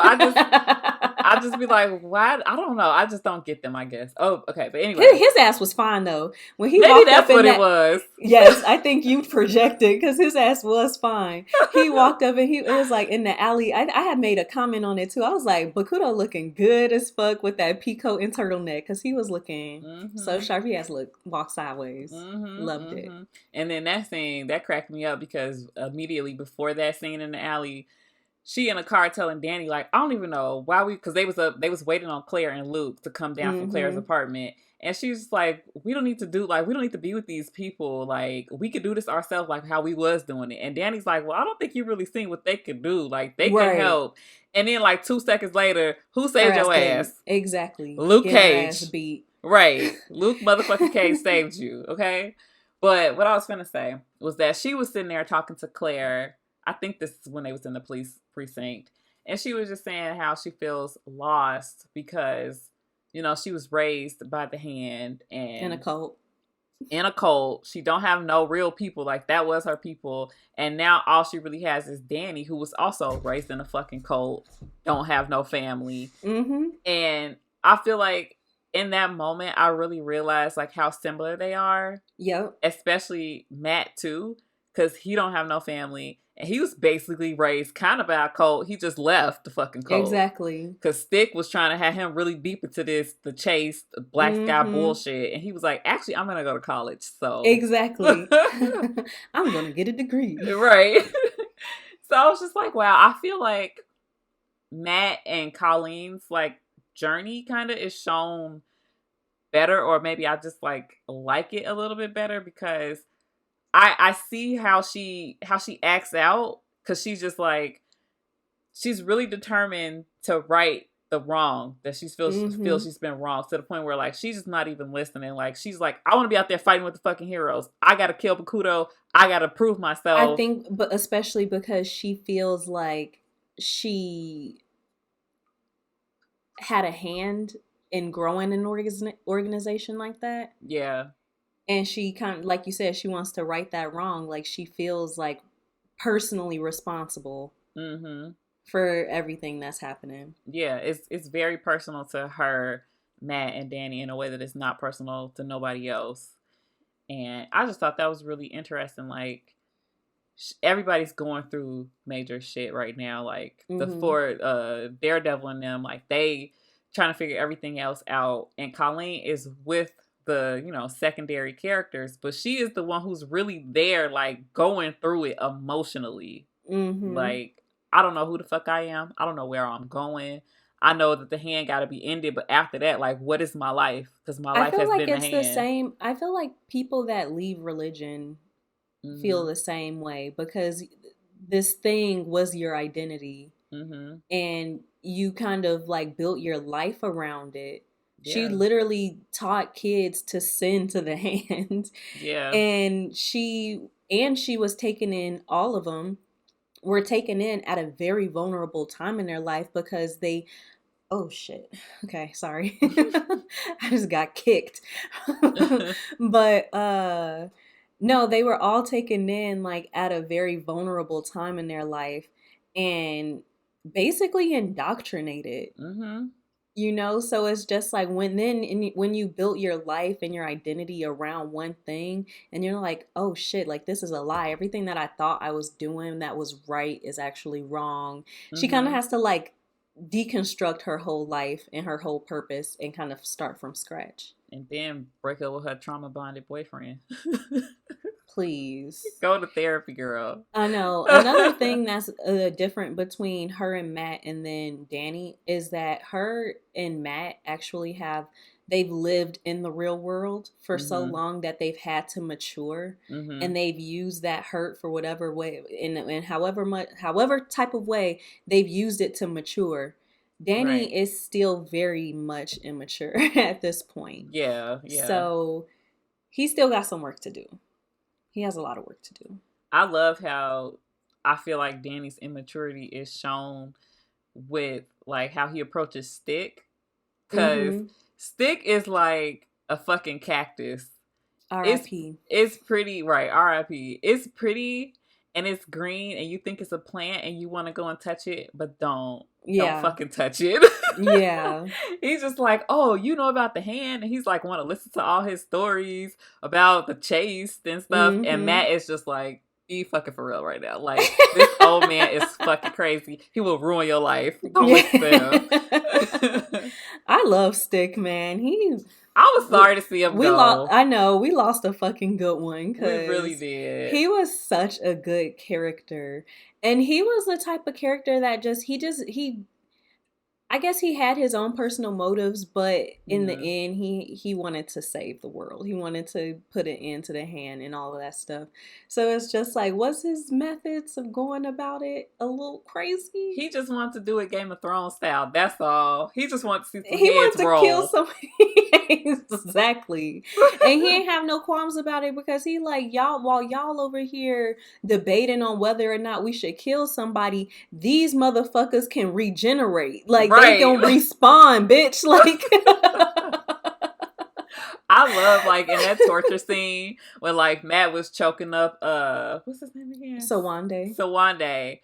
I just be like, why? I don't know. I just don't get them, I guess. Oh, okay. But anyway. His ass was fine, though. When he Maybe walked that's up in what that, it was. Yes, I think you projected because his ass was fine. He walked up and it was like in the alley. I had made a comment on it, too. I was like, Bakuto looking good as fuck with that peacoat and turtleneck because he was looking so sharp. He has to walk sideways. Loved it. And then that scene, that cracked me up because immediately before that scene in the alley, she in a car telling Danny, like, I don't even know why because they was waiting on Claire and Luke to come down from Claire's apartment. And she's like, we don't need to be with these people. Like, we could do this ourselves, like how we was doing it. And Danny's like, well, I don't think you really seen what they could do. Like, they can help. And then like 2 seconds later, who saved your ass? Exactly. Luke Cage. Ass beat. Right. Luke motherfucking Cage saved you. Okay. But what I was finna say was that she was sitting there talking to Claire. I think this is when they was in the police precinct. And she was just saying how she feels lost because, you know, she was raised by the hand and in a cult. In a cult. She don't have no real people. Like, that was her people. And now all she really has is Danny, who was also raised in a fucking cult. Don't have no family. And I feel like in that moment, I really realized like how similar they are. Yep. Especially Matt too, because he don't have no family. And he was basically raised kind of by a cult. He just left the fucking cult. Exactly. Because Stick was trying to have him really deep into the chase, the black sky bullshit. And he was like, actually, I'm going to go to college. So exactly. I'm going to get a degree. Right. So I was just like, wow, I feel like Matt and Colleen's like journey kind of is shown better. Or maybe I just like it a little bit better because I see how she acts out because she's just like, she's really determined to right the wrong that she feels she's been wrong to the point where like she's just not even listening. Like she's like, I want to be out there fighting with the fucking heroes. I gotta kill Bakuto. I gotta prove myself. I think, but especially because she feels like she had a hand in growing an organization like that. Yeah. And she kind of, like you said, she wants to right that wrong. Like she feels like personally responsible for everything that's happening. Yeah, it's very personal to her, Matt, and Danny in a way that it's not personal to nobody else. And I just thought that was really interesting. Like, everybody's going through major shit right now. Like, the four, Daredevil and them, like, they trying to figure everything else out. And Colleen is with the, you know, secondary characters, but she is the one who's really there, like, going through it emotionally. Like, I don't know who the fuck I am. I don't know where I'm going. I know that the hand got to be ended, but after that, like, what is my life? Because my life has been the hand. I feel like it's the same. I feel like people that leave religion feel the same way because this thing was your identity, and you kind of like built your life around it. Yeah. She literally taught kids to sin to the hand. Yeah. And she was taken in, all of them were taken in at a very vulnerable time in their life because they, oh shit. Okay, sorry. I just got kicked. But no, they were all taken in like at a very vulnerable time in their life and basically indoctrinated. You know, so it's just like when you built your life and your identity around one thing, and you're like, oh shit, like this is a lie. Everything that I thought I was doing that was right is actually wrong. She kind of Mm-hmm. has to like deconstruct her whole life and her whole purpose and kind of start from scratch. And then break up with her trauma bonded boyfriend. Please. Go to therapy, girl. I know. Another thing that's different between her and Matt and then Danny is that her and Matt actually they've lived in the real world for so Mm-hmm. long that they've had to mature, Mm-hmm. and they've used that hurt for whatever way, in however type of way they've used it to mature. Right. Danny is still very much immature at this point. Yeah, yeah. So he's still got some work to do. He has a lot of work to do. I love how I feel like Danny's immaturity is shown with like how he approaches Stick. Cause Mm-hmm. Stick is like a fucking cactus. It's R.I.P. it's pretty, right, RIP. It's pretty and it's green and you think it's a plant and you want to go and touch it, but don't Yeah. fucking touch it. Yeah. He's just like, oh, you know about the hand, and he's like, want to listen to all his stories about the chase and stuff. And Mm-hmm. Matt is just like, be fucking for real right now. Like this old man is fucking crazy. He will ruin your life. Don't listen to him. I love Stick, man. I was sorry to see him We lost. go. I know we lost a fucking good one We really because did. he was such a good character, and he was the type of character that he I guess he had his own personal motives, but in the Mm-hmm. end, he wanted to save the world. He wanted to put an end to the hand and all of that stuff. So it's just like, was his methods of going about it a little crazy? He just wants to do it Game of Thrones style. That's all. He just wants to see some He heads wanted to kill roll. somebody. Exactly. And he ain't have no qualms about it because he like, y'all, while y'all over here debating on whether or not we should kill somebody, these motherfuckers can regenerate. Like they Right. can respawn, bitch. Like I love like in that torture scene when like Matt was choking up what's his name again? Sawande. Sawande.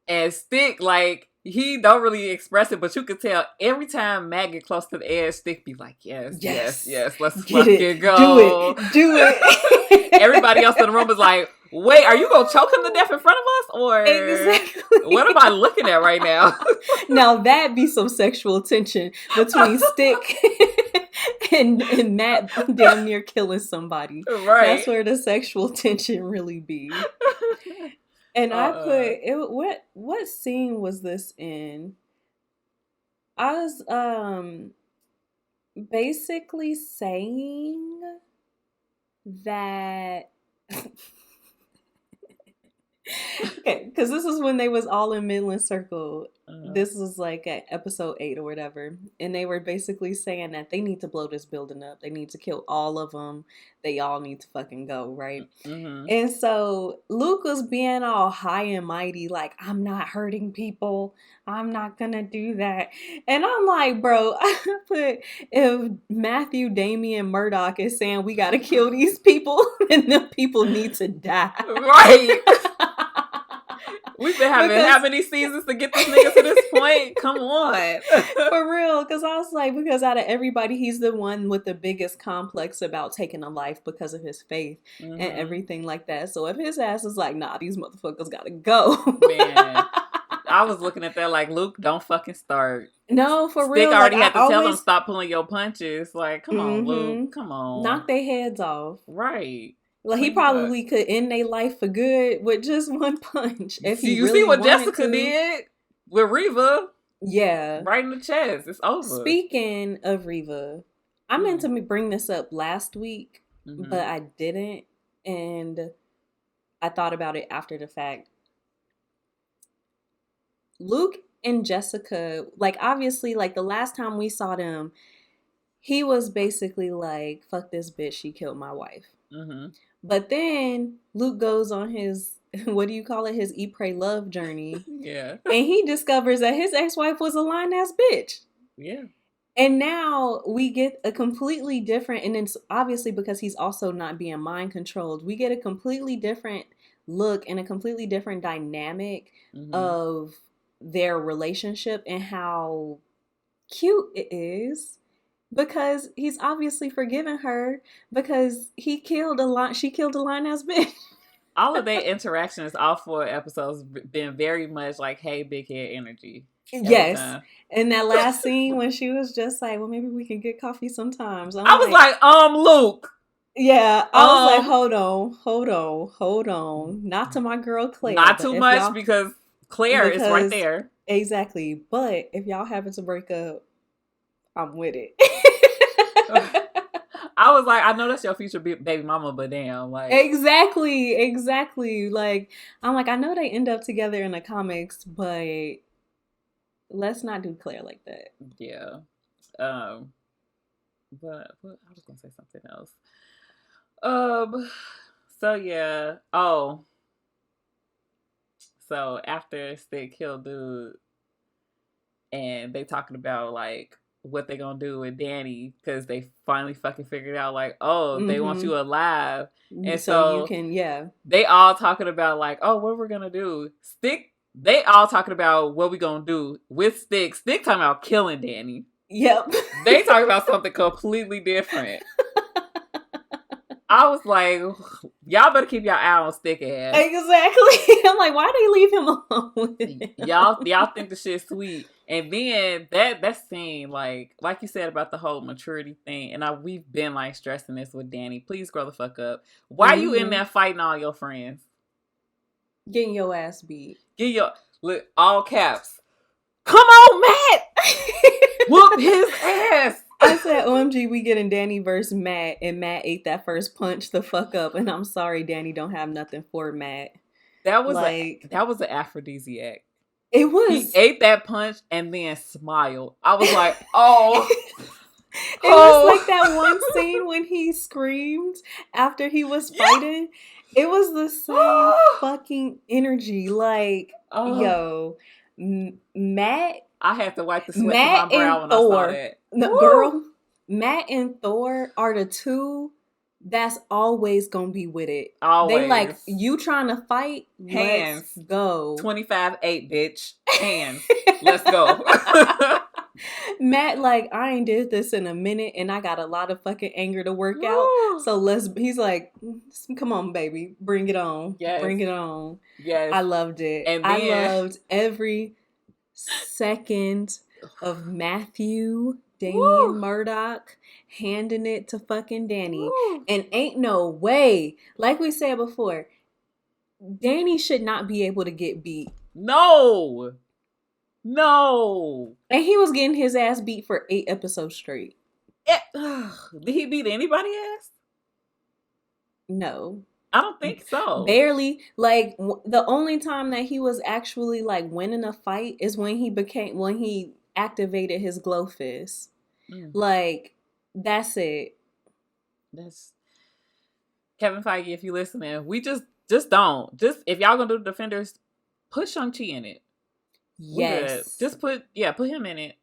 And Stick, like, he don't really express it, but you could tell every time Matt get close to the edge, Stick be like, yes, let's Get fucking it. go. Do it. Everybody else in the room is like, wait, are you gonna choke him to death in front of us? Or Exactly. what am I looking at right now? Now that be some sexual tension between Stick and Matt damn near killing somebody. Right. That's where the sexual tension really be. And I put it. What scene was this in? I was basically saying that. Okay, because this is when they was all in Midland Circle. This was like at episode 8 or whatever, and they were basically saying that they need to blow this building up. They need to kill all of them. They all need to fucking go, right? Mm-hmm. And so Luke was being all high and mighty, like, I'm not hurting people. I'm not gonna do that. And I'm like, bro, I put, if Matthew, Damien, Murdoch is saying we gotta kill these people, then the people need to die. Right. We've been having how many seasons to get this nigga to this point? Come on. For real. Because I was like, because out of everybody, he's the one with the biggest complex about taking a life because of his faith and everything like that. So if his ass is like, nah, these motherfuckers gotta go. Man. I was looking at that like, Luke, don't fucking start. No, for real. Stick already had to tell them stop pulling your punches. Like, come on, Luke. Come on. Knock their heads off. Right. Like, he probably could end their life for good with just one punch. If he you really see what wanted Jessica to. did with Reva? Yeah. Right in the chest. It's over. Speaking of Reva, I meant to bring this up last week, but I didn't. And I thought about it after the fact. Luke and Jessica, like, obviously, like, the last time we saw them, he was basically like, fuck this bitch, she killed my wife. Mm-hmm. But then Luke goes on his, what do you call it, his eat, pray, love journey. Yeah. And he discovers that his ex-wife was a lying-ass bitch. Yeah. And now we get a completely different, and it's obviously because he's also not being mind controlled, we get a completely different look and a completely different dynamic of their relationship and how cute it is because he's obviously forgiven her because she killed a lioness bitch. All of their interactions, all 4 episodes, been very much like, hey, big head energy. Every Yes. time. And that last scene when she was just like, well, maybe we can get coffee sometimes. I was like, Luke. Yeah, I was like, hold on. Not to my girl Claire. Not too much because Claire is right there. Exactly. But if y'all happen to break up, I'm with it. I was like, I know that's your future baby mama, but damn, like. Exactly. Like, I'm like, I know they end up together in the comics, but let's not do Claire like that. Yeah. But I was gonna say something else. So yeah. Oh. So after Stick killed dude, and they talking about like what they gonna do with Danny because they finally fucking figured out like, oh, they want you alive, and so you can, they all talking about like, oh, what we're gonna do. Stick, they all talking about what we gonna do with Stick. Stick talking about killing Danny. Yep. They talking about something completely different. I was like, y'all better keep your eye on Stick ass. Exactly. I'm like, why they leave him alone with him? Y'all think the shit's sweet. And then that scene, like you said about the whole maturity thing, and we've been like stressing this with Danny. Please grow the fuck up. Why you in there fighting all your friends? Getting your ass beat. Look, all caps. Come on, Matt! Whoop his ass! I said, OMG, we getting Danny versus Matt, and Matt ate that first punch the fuck up, and I'm sorry, Danny don't have nothing for Matt. That was an aphrodisiac. It was. He ate that punch and then smiled. I was like, oh. It was like that one scene when he screamed after he was fighting. Yeah. It was the same fucking energy. Like, yo, Matt. I had to wipe the sweat from my brow when Thor, I saw that. No, girl, Matt and Thor are the two that's always gonna be with it. Always. They like, you trying to fight? Hands. Let's go. 25-8, bitch. Hands. Let's go. Matt, like, I ain't did this in a minute and I got a lot of fucking anger to work out. So he's like, come on, baby. Bring it on. Yes. Bring it on. Yes. I loved it. And I loved every second of Matthew Damian Murdoch handing it to fucking Danny. Woo. And ain't no way, like we said before, Danny should not be able to get beat. No. And he was getting his ass beat for 8 episodes straight. Did he beat anybody's ass? No. I don't think so. Barely. Like, the only time that he was actually like winning a fight is when he activated his glow fist. Like, that's it. That's Kevin Feige, if you listening, we just don't. Just if y'all gonna do the Defenders, put Shang-Chi in it. Yes. Just put him in it.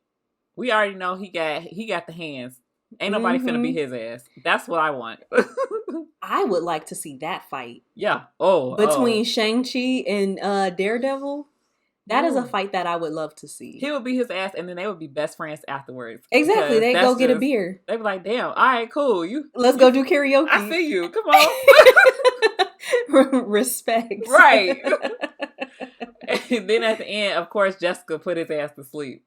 We already know he got the hands. Ain't nobody finna beat his ass. That's what I want. I would like to see that fight. Yeah. Between Shang-Chi and Daredevil. That is a fight that I would love to see. He would beat his ass, and then they would be best friends afterwards. Exactly. They go get a beer. They be like, damn, all right, cool. Let's go do karaoke. I see you. Come on. Respect. Right. And then at the end, of course, Jessica put his ass to sleep.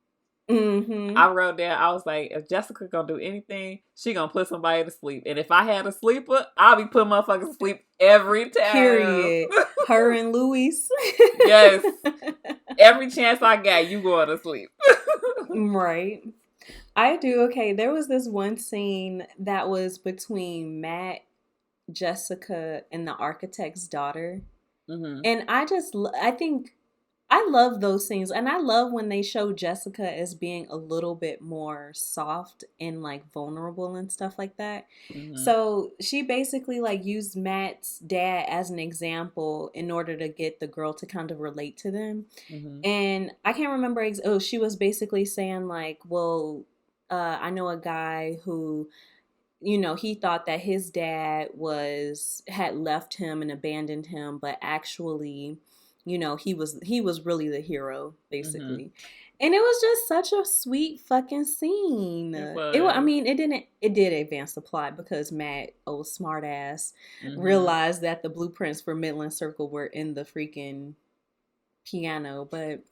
Mm-hmm. I wrote down, I was like, if Jessica gonna do anything, she gonna put somebody to sleep. And if I had a sleeper, I'll be putting motherfuckers to sleep every time. Period. Her and Luis. Yes. Every chance I got, you going to sleep. Right. I do. Okay, there was this one scene that was between Matt, Jessica, and the architect's daughter. Mm-hmm. And I love those scenes, and I love when they show Jessica as being a little bit more soft and like vulnerable and stuff like that. Mm-hmm. So she basically like used Matt's dad as an example in order to get the girl to kind of relate to them. Mm-hmm. And I can't remember. She was basically saying like, well, I know a guy who, you know, he thought that his dad had left him and abandoned him, but actually, you know, he was really the hero, basically. Mm-hmm. And it was just such a sweet fucking scene. It I was. mean, it did advance the plot because Matt, old smart ass, Mm-hmm. realized that the blueprints for Midland Circle were in the freaking piano. But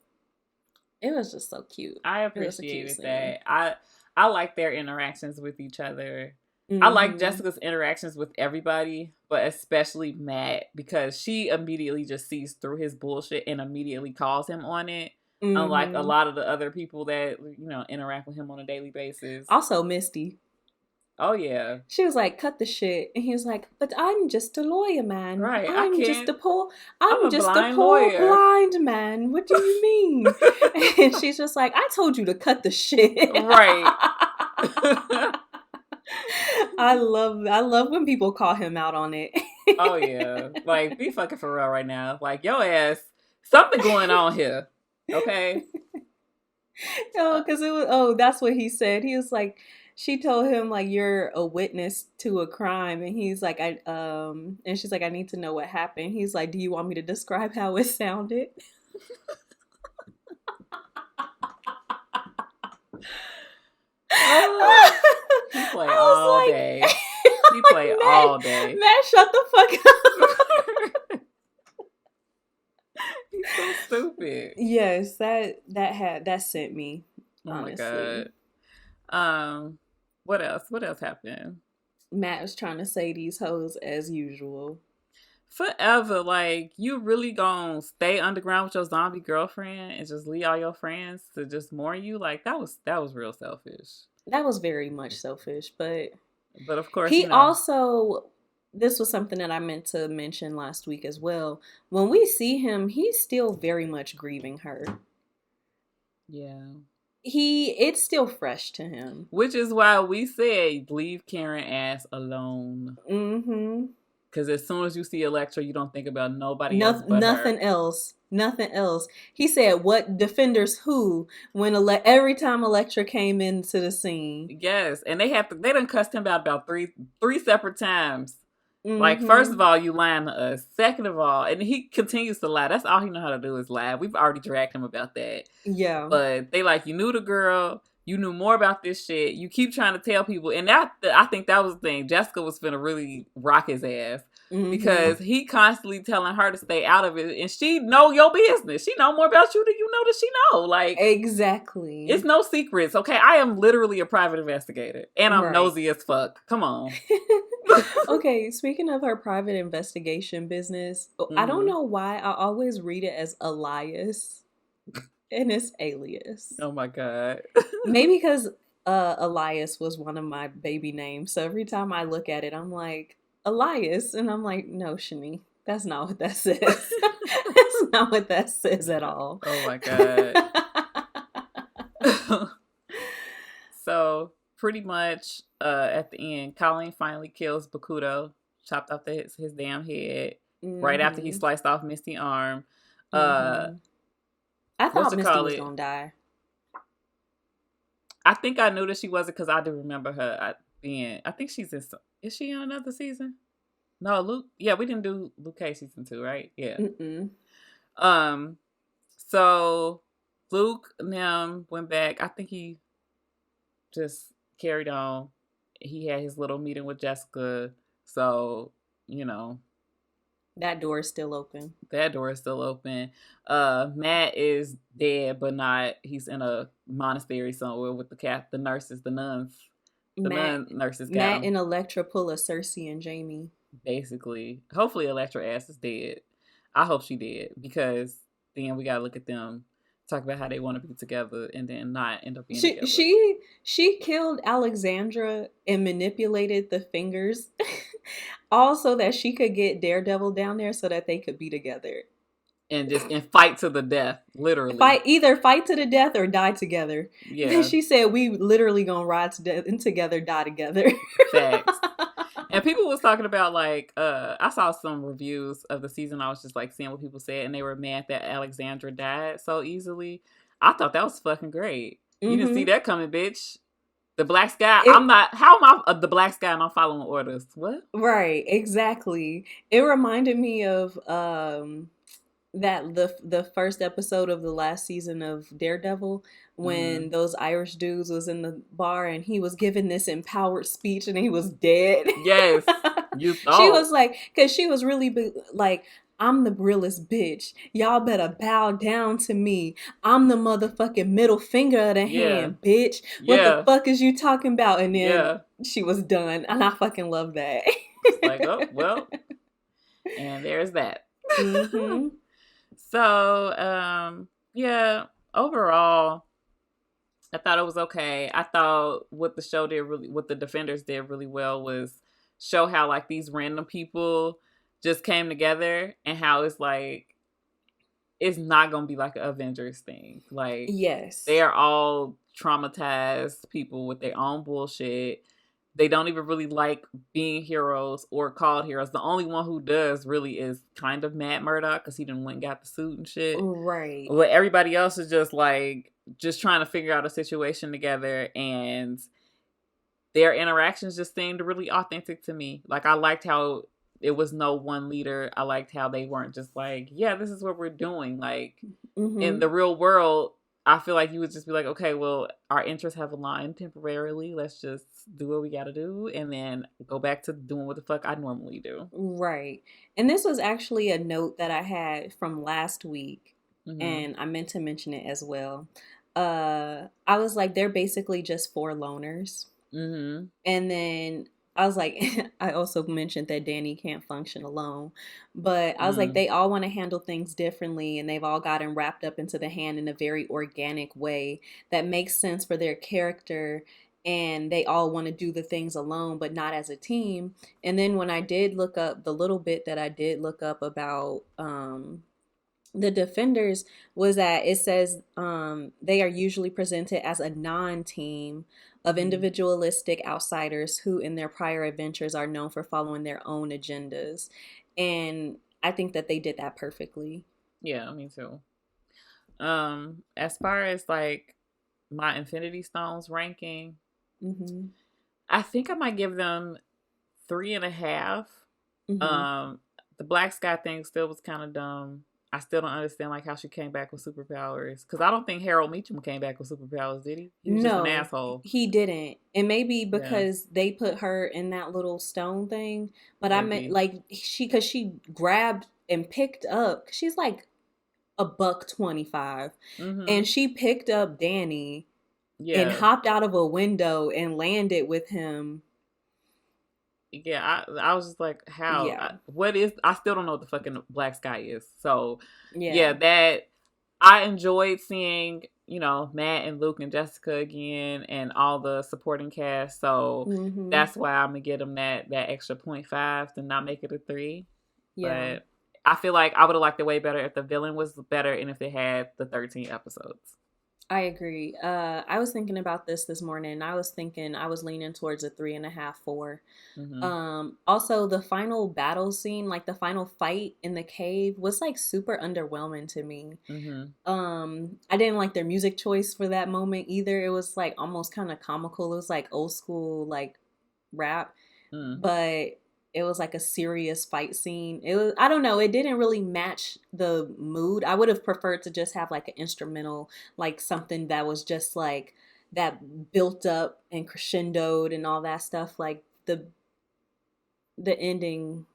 it was just so cute. I It was a cute appreciated scene. that. I like their interactions with each other. I like Mm-hmm. Jessica's interactions with everybody, but especially Matt, because she immediately just sees through his bullshit and immediately calls him on it. Unlike a Mm-hmm. lot of the other people that, interact with him on a daily basis. Also, Misty. Oh yeah. She was like, cut the shit. And he was like, but I'm just a lawyer, man. Right. I can't. I'm I'm a just a blind poor lawyer. blind man. What do you mean? And she's just like, I told you to cut the shit. Right. I love when people call him out on it. Oh yeah. Like, be fucking for real right now. Like, yo ass, something going on here. Okay? Oh, because it was, that's what he said. He was like, she told him like, you're a witness to a crime, and he's like, and she's like, I need to know what happened. He's like, do you want me to describe how it sounded? He play I all was day. like, He play all day. Matt, shut the fuck up. He's so stupid. Yes, that sent me, Oh my honestly. god. What else? What else happened? Matt was trying to say these hoes as usual. Forever, like, you really gonna stay underground with your zombie girlfriend and just leave all your friends to just mourn you? Like, that was real selfish. That was very much selfish, but But of course, he also, this was something that I meant to mention last week as well. When we see him, he's still very much grieving her. yeah. It's still fresh to him. Which is why we said leave Karen ass alone. Mm-hmm. Because as soon as you see Elektra, you don't think about nobody else but Nothing her. else. Nothing else. He said, "What defenders who?" When every time Elektra came into the scene. Yes, and they done cussed him out about three separate times. Like, first of Mm-hmm. all, you lying to us. Second of all, and he continues to lie. That's all he know how to do is lie. We've already dragged him about that. Yeah. But they like, you knew the girl. You knew more about this shit. You keep trying to tell people. And I think that was the thing. Jessica was finna really rock his ass. Mm-hmm. Because he constantly telling her to stay out of it. And she know your business. She know more about you than you know that she know. Like, Exactly. it's no secrets, okay? I am literally a private investigator. And I'm Right. nosy as fuck. Come on. Okay, speaking of her private investigation business, I don't Mm-hmm. know why I always read it as Elias and it's Alias. Oh my God. Maybe because Elias was one of my baby names. So every time I look at it, I'm like, Elias. And I'm like, no, Shani, that's not what that says. That's not what that says at all. Oh my God. So pretty much at the end, Colleen finally kills Bakuto, chopped off his damn head right after he Mm-hmm. sliced off Misty's arm. Uh Mm-hmm. I what's thought it Misty call was it? gonna die. I think I knew that she wasn't because I do remember her being. I think she's in. Is she in another season? No, Luke. Yeah, we didn't do Luke K season 2, right? Yeah. Mm-mm. Um. So Luke now went back. I think he just carried on. He had his little meeting with Jessica. So, you know, That door is still open. that door is still open. Matt is dead, but not. He's in a monastery somewhere with the nurses, the nuns. The Matt nun nurses got Matt him. and Electra pull a Cersei and Jamie. Basically. Hopefully Elektra ass is dead. I hope she did, because then we gotta look at them, talk about how they want to be together, and then not end up being She together. she she killed Alexandra and manipulated the fingers, all so that she could get Daredevil down there so that they could be together. And fight to the death, literally. Fight to the death or die together. Then Yeah, she said, "We literally gonna ride together, die together." facts. And people was talking about, like, I saw some reviews of the season. I was just like seeing what people said, and they were mad that Alexandra died so easily. I thought that was fucking great. You didn't see Mm-hmm. that coming, bitch. The black sky. I'm It not. How am I the black sky and I'm following orders? What? right, exactly. It reminded me of that the first episode of the last season of Daredevil, when Mm-hmm. those Irish dudes was in the bar and he was giving this empowered speech and he was dead. Yes, you She thought. was like, because she was really like, I'm the realest bitch. Y'all better bow down to me. I'm the motherfucking middle finger of the Yeah, hand, bitch. What the yeah, fuck is you talking about? And then yeah. she was done, and I fucking love that. It's like, oh well, and there's that. Mm-hmm. So, yeah, overall, I thought it was okay. I thought what the show did really, what the Defenders did really well was show how like these random people just came together and how it's like it's not gonna be like an Avengers thing. Like they Yes. are all traumatized people with their own bullshit. They don't even really like being heroes or called heroes. The only one who does really is kind of Matt Murdock because he didn't went and got the suit and shit. Right. But everybody else is just like just trying to figure out a situation together, and their interactions just seemed really authentic to me. Like I liked how it was no one leader. I liked how they weren't just like, yeah, this is what we're doing. Like in Mm-hmm. the real world, I feel like you would just be like, okay, well, our interests have aligned temporarily. Let's just do what we got to do and then go back to doing what the fuck I normally do. Right. And this was actually a note that I had from last week, Mm-hmm. and I meant to mention it as well. I was like, they're basically just four loners. Mm-hmm. And then I was like, I also mentioned that Danny can't function alone. But I was like, Mm. they all want to handle things differently, and they've all gotten wrapped up into the hand in a very organic way that makes sense for their character. And they all want to do the things alone, but not as a team. And then when I did look up the little bit that I did look up about the Defenders, was that it says they are usually presented as a non-team of Mm-hmm. individualistic outsiders who in their prior adventures are known for following their own agendas. And I think that they did that perfectly. Yeah, me too. As far as like my Infinity Stones ranking, Mm-hmm. I think I might give them 3.5. Mm-hmm. Um, the Black Sky thing still was kind of dumb. I still don't understand like how she came back with superpowers because I don't think Harold Meacham came back with superpowers, did he? He was just an No, asshole. he didn't. And maybe Yeah, because they put her in that little stone thing, but I meant maybe. like because she grabbed and picked up, she's like a buck 25, Mm-hmm. and she picked up Danny and Yeah, hopped out of a window and landed with him. yeah. I was just like, how? Yeah. What is? I still don't know what the fucking Black Sky is. So, yeah, Yeah. that I enjoyed seeing. Matt and Luke and Jessica again, and all the supporting cast. So Mhm. that's why I'm gonna get them that extra 0.5 to not make it a 3. Yeah. But I feel like I would have liked it way better if the villain was better and if they had the 13 episodes. I agree. I was thinking about this morning. I was thinking I was leaning towards a 3.5, 4. Mm-hmm. Also the final battle scene, like the final fight in the cave, was like super underwhelming to me. Mm-hmm. I didn't like their music choice for that moment either. It was like almost kind of comical. It was like old school like rap, Mm. but it was like a serious fight scene. It was, I don't know, it didn't really match the mood. I would have preferred to just have like an instrumental, like something that was just like that built up and crescendoed and all that stuff. Like the ending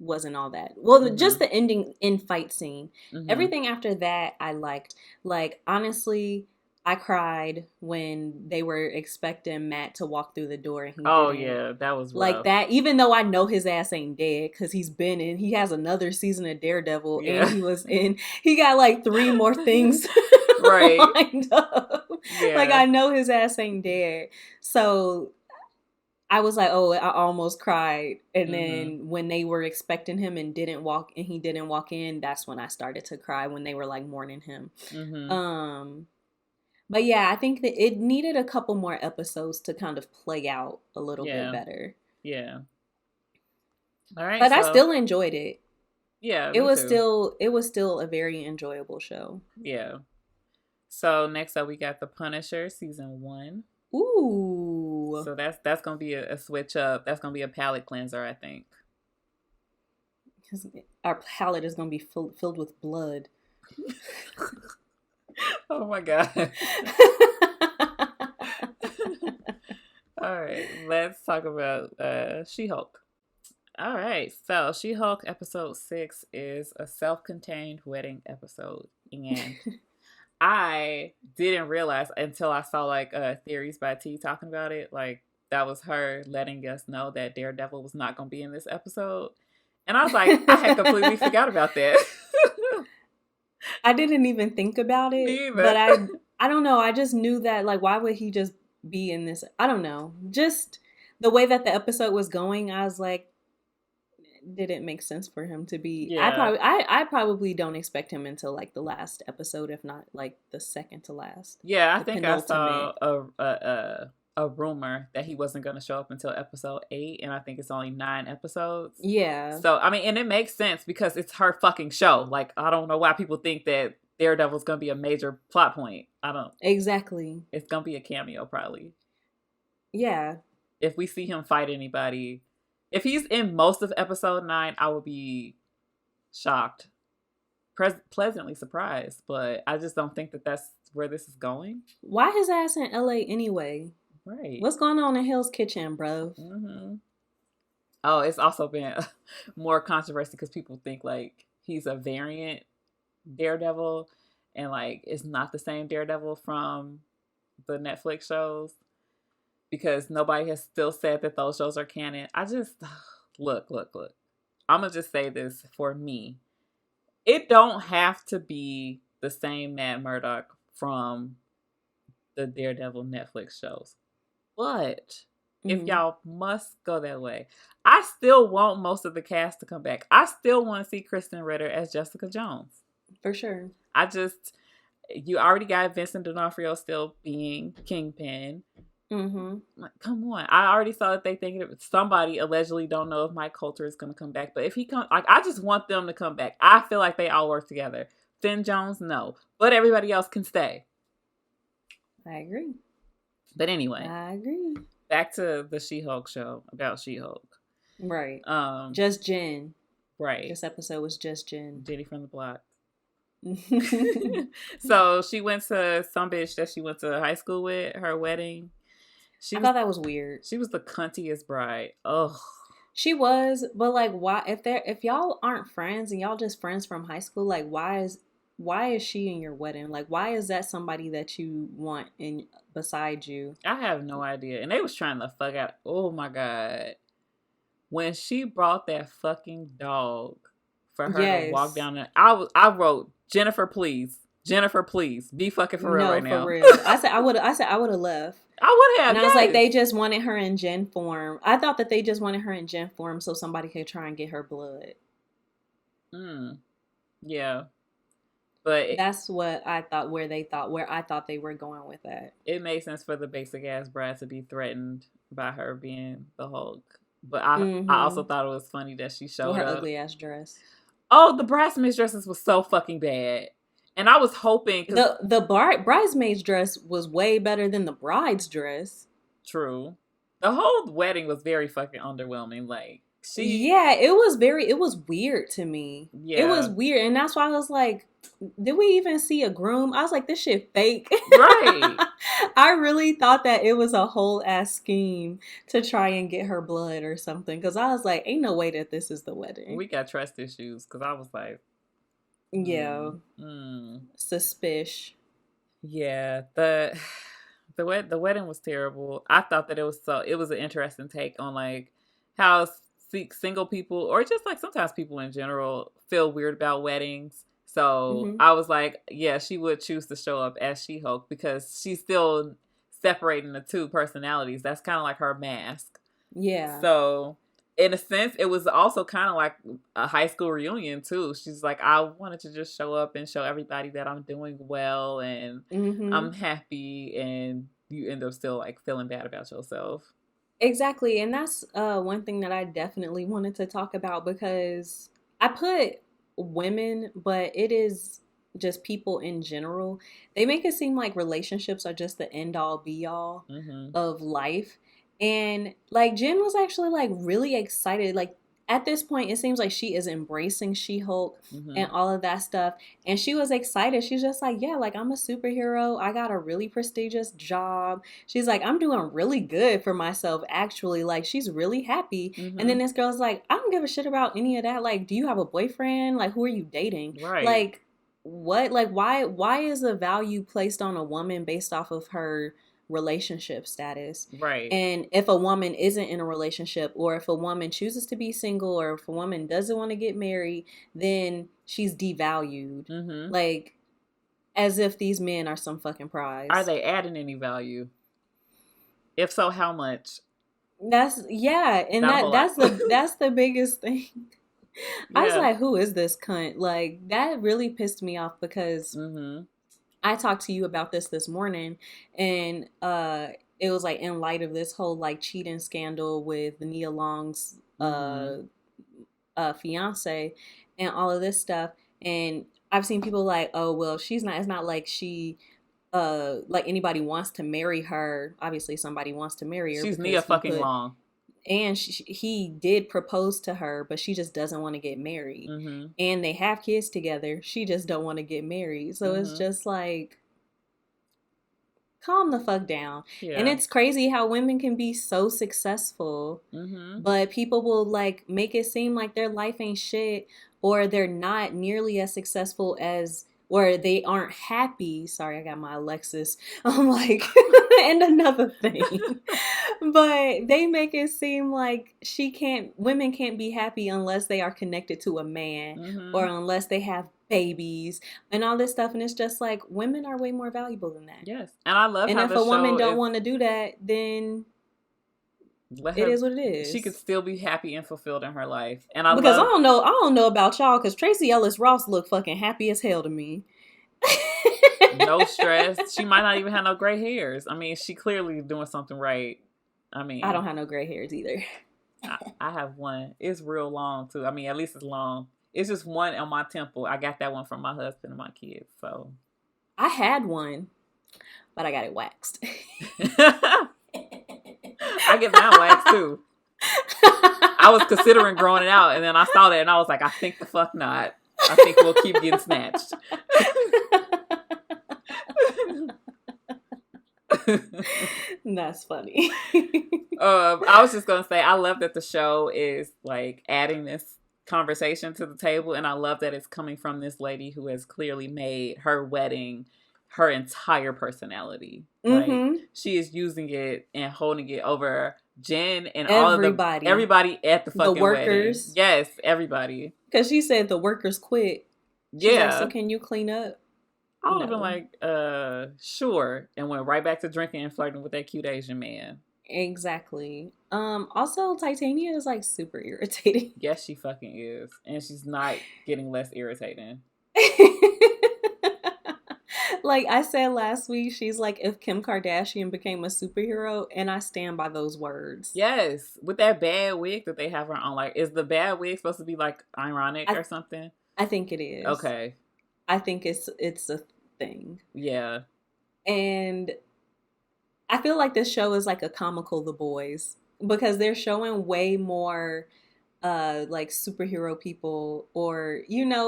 wasn't all that. Well, Mm-hmm. just the ending in fight scene. Mm-hmm. Everything after that I liked. Like honestly, I cried when they were expecting Matt to walk through the door and he Oh didn't. yeah, that was Like rough. that, even though I know his ass ain't dead because he's been in, he has another season of Daredevil and Yeah. he got like three more things Right. lined up. Like Yeah. I know his ass ain't dead. So I was like, oh, I almost cried. And Mm-hmm. then when they were expecting him and he didn't walk in, that's when I started to cry when they were like mourning him. Mm-hmm. Um, but yeah, I think that it needed a couple more episodes to kind of play out a little bit Yeah. better. Yeah. All right. But I So still enjoyed it. yeah, me too. It was still a very enjoyable show. Yeah. So next up, we got The Punisher season 1. Ooh. So that's gonna be a switch up. That's gonna be a palate cleanser, I think. Our palate is gonna be filled with blood. Oh my god. All right, let's talk about She-Hulk. All right, so She-Hulk episode 6 is a self-contained wedding episode, and I didn't realize until I saw like theories by T talking about it, like that was her letting us know that Daredevil was not going to be in this episode, and I was like, I had completely forgot about that. I didn't even think about Me it, either. but I don't know. I just knew that, like, why would he just be in this? I don't know. Just the way that the episode was going, I was like, didn't make sense for him to be. Yeah. I probably don't expect him until like the last episode, if not like the second to last. Yeah, I The think I saw penultimate. a rumor that he wasn't going to show up until episode 8, and I think it's only 9 episodes. Yeah. So I mean, and it makes sense because it's her fucking show. Like, I don't know why people think that Daredevil's going to be a major plot point. I don't. Exactly. It's going to be a cameo probably. Yeah. If we see him fight anybody, if he's in most of episode 9, I would be shocked, pleasantly surprised. But I just don't think that that's where this is going. Why his ass in LA anyway? Right. What's going on in Hell's Kitchen, bro? Mm-hmm. Oh, it's also been more controversy because people think like he's a variant Daredevil, and like it's not the same Daredevil from the Netflix shows, because nobody has still said that those shows are canon. I just look. I'm gonna just say this for me. It don't have to be the same Matt Murdock from the Daredevil Netflix shows. But if y'all must go that way, I still want most of the cast to come back. I still want to see Kristen Ritter as Jessica Jones. For sure. You already got Vincent D'Onofrio still being Kingpin. Mm-hmm. Like, come on. I already saw that they think somebody allegedly don't know if Mike Coulter is going to come back. But if he comes, like, I just want them to come back. I feel like they all work together. Finn Jones, no. But everybody else can stay. I agree. But anyway. I agree. Back to the She-Hulk show about She-Hulk. Right. Just Jen. Right. This episode was just Jen. Jenny from the block. So she went to some bitch that she went to high school with, her wedding. I thought that was weird. She was the cuntiest bride. Ugh. She was, but like, why? If y'all aren't friends and y'all just friends from high school, like, why is she in your wedding? Like, why is that somebody that you want in beside you? I have no idea. And they was trying to fuck out. Oh my god. When she brought that fucking dog for her to walk down there, I wrote, Jennifer, please, be fucking for real right now. For real. I said I would have left. I would have. And I was like, they just wanted her in Gen form. I thought that they just wanted her in Gen form so somebody could try and get her blood. Yeah. But that's what I thought. Where I thought they were going with that. It made sense for the basic ass bride to be threatened by her being the Hulk. But I also thought it was funny that she showed her up. ugly ass dress. Oh, the bridesmaids dresses was so fucking bad. And I was hoping... The bridesmaid's dress was way better than the bride's dress. True. The whole wedding was very fucking underwhelming. Like, it was weird to me. Yeah. It was weird. And that's why I was like, did we even see a groom? I was like, this shit fake. Right. I really thought that it was a whole ass scheme to try and get her blood or something. Because I was like, ain't no way that this is the wedding. We got trust issues. Because I was like... Yeah. Suspicious. Yeah. The wedding was terrible. I thought that it was an interesting take on like how single people, or just like sometimes people in general, feel weird about weddings. So I was like, yeah, she would choose to show up as She-Hulk because she's still separating the two personalities. That's kind of like her mask. Yeah. So in a sense, it was also kind of like a high school reunion too. She's like, I wanted to just show up and show everybody that I'm doing well and I'm happy, and you end up still like feeling bad about yourself. Exactly. And that's one thing that I definitely wanted to talk about, because I put women, but it is just people in general. They make it seem like relationships are just the end all be all of life. And like Jen was actually like really excited. Like at this point, it seems like she is embracing She-Hulk Mm-hmm. and all of that stuff. And she was excited. She's just like, yeah, like I'm a superhero. I got a really prestigious job. She's like, I'm doing really good for myself, actually. Like, she's really happy. And Mm-hmm. then this girl's like, I don't give a shit about any of that. Like, do you have a boyfriend? Like, who are you dating? Right. Like, what? Like, why is a value placed on a woman based off of her relationship status? Right. And if a woman isn't in a relationship, or if a woman chooses to be single, or if a woman doesn't want to get married, then she's devalued. Mm-hmm. Like, as if these men are some fucking Are prize. they adding any value? If so, how much? That's yeah, and Not a whole lot. that's the biggest thing. I was Yeah. like, who is this cunt? Like, that really pissed me off because Mm-hmm. I talked to you about this morning, and it was like in light of this whole like cheating scandal with Nia Long's Mm-hmm. fiance and all of this stuff. And I've seen people like, oh well, she's not. It's not like she like anybody wants to marry her. Obviously, somebody wants to marry her She's Nia because he fucking put Long. and he did propose to her, but she just doesn't want to get married. Mm-hmm. And they have kids together. She just don't want to get married. So it's Mm-hmm. just like, calm the fuck down. And Yeah. it's crazy how women can be so successful, Mm-hmm. but people will like make it seem like their life ain't shit, or they're not nearly as successful as, or they aren't happy. Sorry, I got my Alexis. I'm like, and another thing. But they make it seem like women can't be happy unless they are connected to a man, or Mm-hmm. unless they have babies and all this stuff. And it's just like, women are way more valuable than that. Yes. And I love And how if the a woman show don't is want to do that, then let it her is what it she is. could still be happy and fulfilled in her life. And I Because love I don't know about y'all, because Tracy Ellis Ross looked fucking happy as hell to me. no stress. She might not even have no gray hairs. I mean, she clearly doing something right. I I mean, don't have no gray hairs either. I have one. It's real long too. I mean, at least it's long. It's just one on my temple. I got that one from my husband and my kids. So I had one, but I got it waxed. I get mine waxed too. I was considering growing it out, and then I saw that, and I was like, I think the fuck not. I think we'll keep getting snatched. That's funny. I was just gonna say, I love that the show is like adding this conversation to the table, and I love that it's coming from this lady who has clearly made her wedding her entire personality. Like, Mm-hmm. she is using it and holding it over Jen and all of the Everybody. everybody at the The fucking wedding. workers. Yes, everybody. Because she said the workers quit. She's like, so Yeah. can you clean up? I would have been No. like, sure, and went right back to drinking and flirting with that cute Asian man. Exactly. Also, Titania is like super irritating. Yes, she fucking is, and she's not getting less irritating. Like I said last week, she's like if Kim Kardashian became a superhero, and I stand by those words. Yes, with that bad wig that they have her on. Like, is the bad wig supposed to be like ironic I or something? I think it is. Okay. I think it's a thing. Yeah. And I feel like this show is like a comical The Boys, because they're showing way more like superhero people, or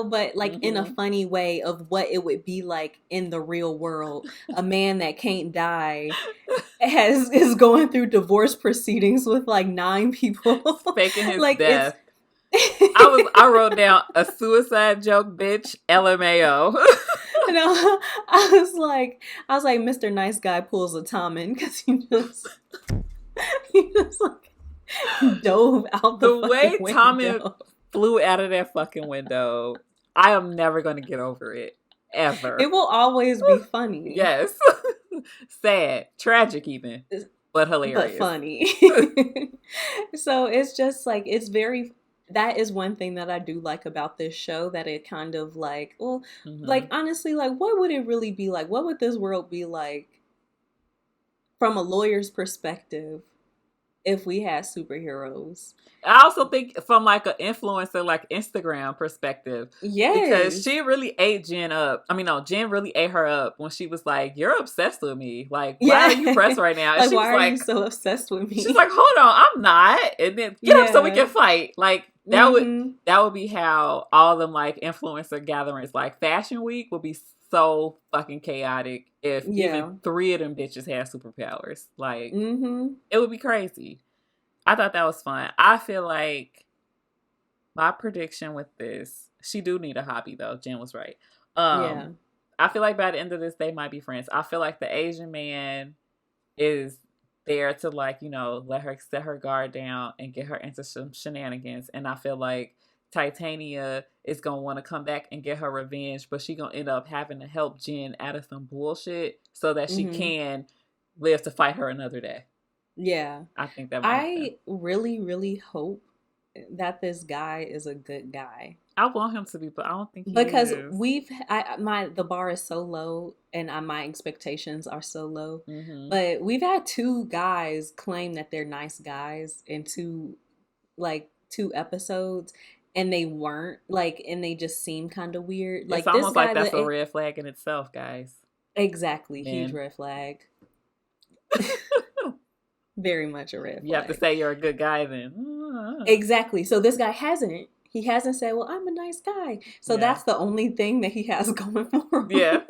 but like in a Mm-hmm. funny way of what it would be like in the real world. A man that can't die is going through divorce proceedings with like 9 people. Faking his Like it's death. I wrote down a suicide joke, bitch. LMAO. I was like, Mr. Nice Guy pulls a Tommen, because he just like dove out the The way fucking Tommy window. flew out of that fucking window, I am never going to get over it. Ever. It will always be funny. Yes. Sad. Tragic even. But hilarious. But funny. So it's just like, that is one thing that I do like about this show, that it kind of like, well, like honestly, like what would it really be like? What would this world be like from a lawyer's perspective if we had superheroes. I also think from like an influencer, like Instagram perspective, because Yes. she really ate Jen up. I mean, no, Jen really ate her up when she was like, "You're obsessed with me. Like, why Yeah. are you pressed right now?" And Like, she why was are you like, so obsessed with "She's me? like, hold on, I'm not." And then get up so we Yeah. can fight. Like Mm-hmm. that would be how all them like influencer gatherings, like Fashion Week, would be so fucking chaotic if Yeah. even 3 of them bitches had superpowers. Like, Mm-hmm. it would be crazy. I thought that was fun. I feel like my prediction with this, she do need a hobby though. Jen was right. Yeah. I feel like by the end of this, they might be friends. I feel like the Asian man is there to like, let her set her guard down and get her into some shenanigans. And I feel like Titania is gonna want to come back and get her revenge, but she gonna end up having to help Jen out of some bullshit so that she Mm-hmm. can live to fight her another day. Yeah. I think that might happen. I really, really hope that this guy is a good guy. I want him to be, but I don't think he Because is. the bar is so low and my expectations are so low. Mm-hmm. But we've had 2 guys claim that they're nice guys in 2 episodes, and they weren't, like, and they just seem kind of weird. It's Like this almost like guy that's a that red flag in itself, guys. exactly, huge Men. red flag. Very much a red flag. You have to say you're a good guy then. Exactly. So this guy hasn't. He hasn't said, well, I'm a nice guy. So that's the only thing that he has going for him. Yeah.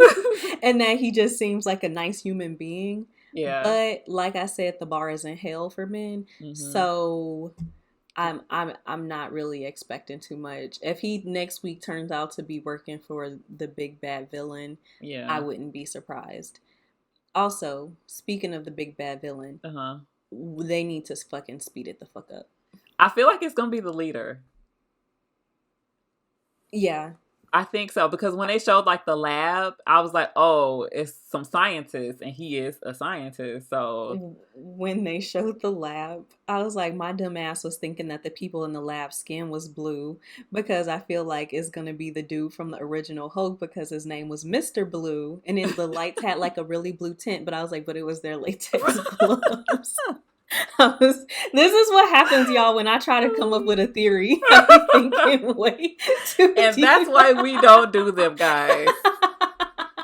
And that he just seems like a nice human being. Yeah. But like I said, the bar is in hell for men. Mm-hmm. So I'm not really expecting too much. If he next week turns out to be working for the big bad villain, I wouldn't be surprised. Also, speaking of the big bad villain, they need to fucking speed it the fuck up. I feel like it's gonna be the leader. Yeah. I think so, because when they showed like the lab, I was like, oh, it's some scientists, and he is a scientist. So when they showed the lab, I was like, my dumb ass was thinking that the people in the lab skin was blue, because I feel like it's gonna be the dude from the original Hulk, because his name was Mr. Blue, and then the lights had like a really blue tint, but I was like, but it was their latex gloves. This is what happens, y'all, when I try to come up with a theory. I'm thinking way too and deep. That's why we don't do them, guys.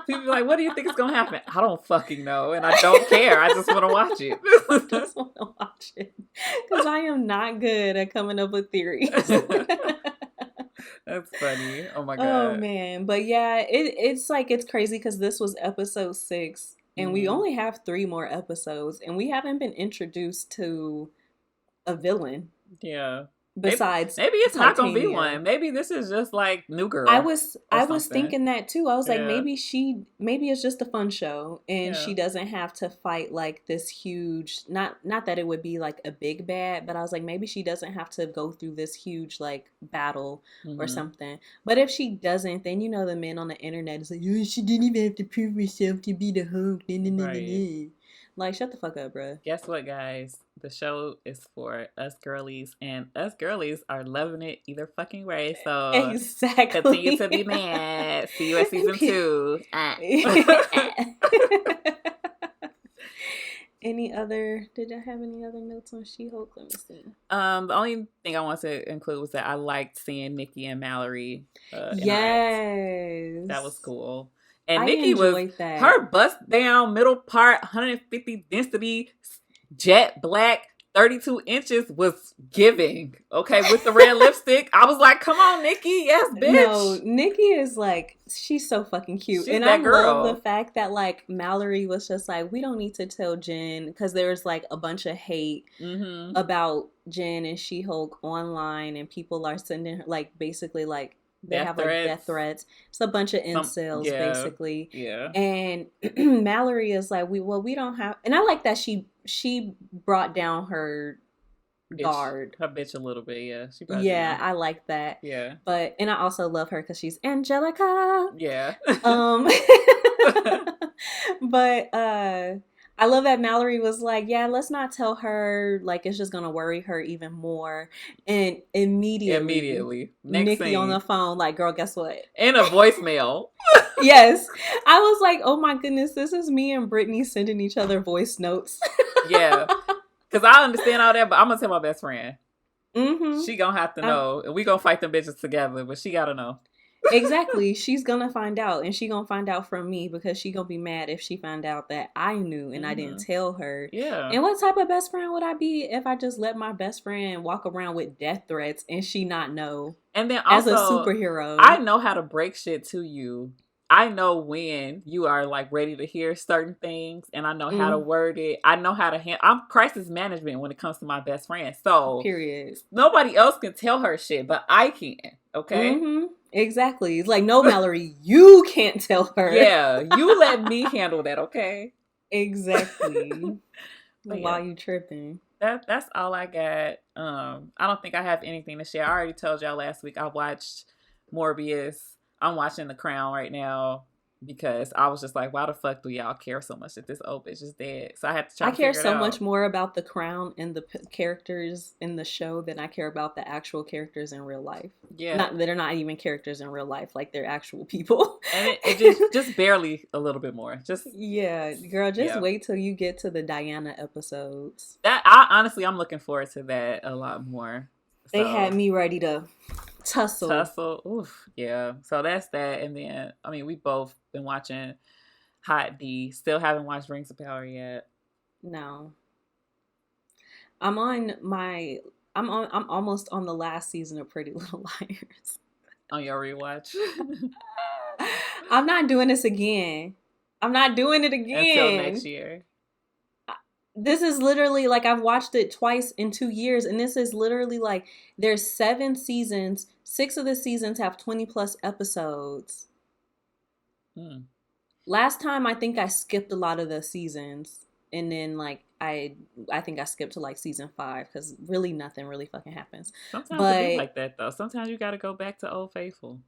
People are like, what do you think is going to happen? I don't fucking know, and I don't care. I just want to watch it. I just want to watch it, because I am not good at coming up with theories. That's funny. Oh my god. Oh man, but yeah, it's like, it's crazy because this was episode 6. And we only have 3 more episodes, and we haven't been introduced to a villain. Yeah. Besides, maybe it's Titania. Not gonna be one. Maybe this is just like New Girl. I was thinking that too. I was like, maybe it's just a fun show, and she doesn't have to fight like this huge. Not that it would be like a big bad, but I was like, maybe she doesn't have to go through this huge like battle or something. But if she doesn't, then the men on the internet is like, oh, she didn't even have to prove herself to be the Hulk. Right. Like, shut the fuck up, bruh. Guess what, guys? The show is for us girlies, and us girlies are loving it either fucking way. So exactly, continue to be mad. See you at season 2. Did I have any other notes on She-Hulk? Let me see. The only thing I want to include was that I liked seeing Nikki and Mallory. Yes, that was cool. And Nikki was her bust down middle part, 150 density, jet black, 32 inches was giving. Okay, with the red lipstick, I was like, "Come on, Nikki, yes, bitch." No, Nikki is like, she's so fucking cute, and I love the fact that like Mallory was just like, we don't need to tell Jen, because there's like a bunch of hate about Jen and She-Hulk online, and people are sending her like basically like. They have like death threats. It's a bunch of incels, basically. Yeah. And Mallory is like, we don't have, and I like that she brought down her guard. Her bitch a little bit, yeah. Yeah, I like that. Yeah. And I also love her because she's Angelica. Yeah. But I love that Mallory was like, yeah, let's not tell her, like, it's just going to worry her even more. And immediately Next Nikki on the phone, like, girl, guess what? And a voicemail. Yes. I was like, oh my goodness, this is me and Brittany sending each other voice notes. Yeah. Because I understand all that, but I'm going to tell my best friend. Mm-hmm. She going to have to know. And we going to fight them bitches together, but she got to know. Exactly. She's gonna find out, and she gonna find out from me, because she gonna be mad if she found out that I knew and I didn't tell her. Yeah. And what type of best friend would I be if I just let my best friend walk around with death threats and she not know? And then also, as a superhero, I know how to break shit to you. I know when you are like ready to hear certain things, and I know how to word it. I know how to handle. I'm crisis management when it comes to my best friend. So period. Nobody else can tell her shit, but I can. Okay. Mm-hmm. Exactly. It's like, no, Mallory, you can't tell her. Yeah, you let me handle that. Okay. Exactly. While you tripping. That's all I got. I don't think I have anything to share. I already told y'all last week I watched Morbius. I'm watching The Crown right now because I was just like, why the fuck do y'all care so much that this old bitch is dead? So I had to try to figure it out. I care so much more about The Crown and the characters in the show than I care about the actual characters in real life. Yeah. Not that are not even characters in real life, like they're actual people. And it just barely a little bit more. Just yeah, girl, just wait till you get to the Diana episodes. I'm looking forward to that a lot more. They had me ready to tussle. Oof, yeah. So that's that. And then, I mean, we both been watching Hot D. Still haven't watched Rings of Power yet. No. I'm almost on the last season of Pretty Little Liars. On your rewatch? I'm not doing this again. I'm not doing it again. Until next year. This is literally like, I've watched it twice in 2 years, and this is literally like, there's 7 seasons. 6 of the seasons have 20 plus episodes. Last time, I think I skipped a lot of the seasons, and then like I think I skipped to like season 5 because really nothing really fucking happens. Sometimes it be like that though. Sometimes you got to go back to Old Faithful.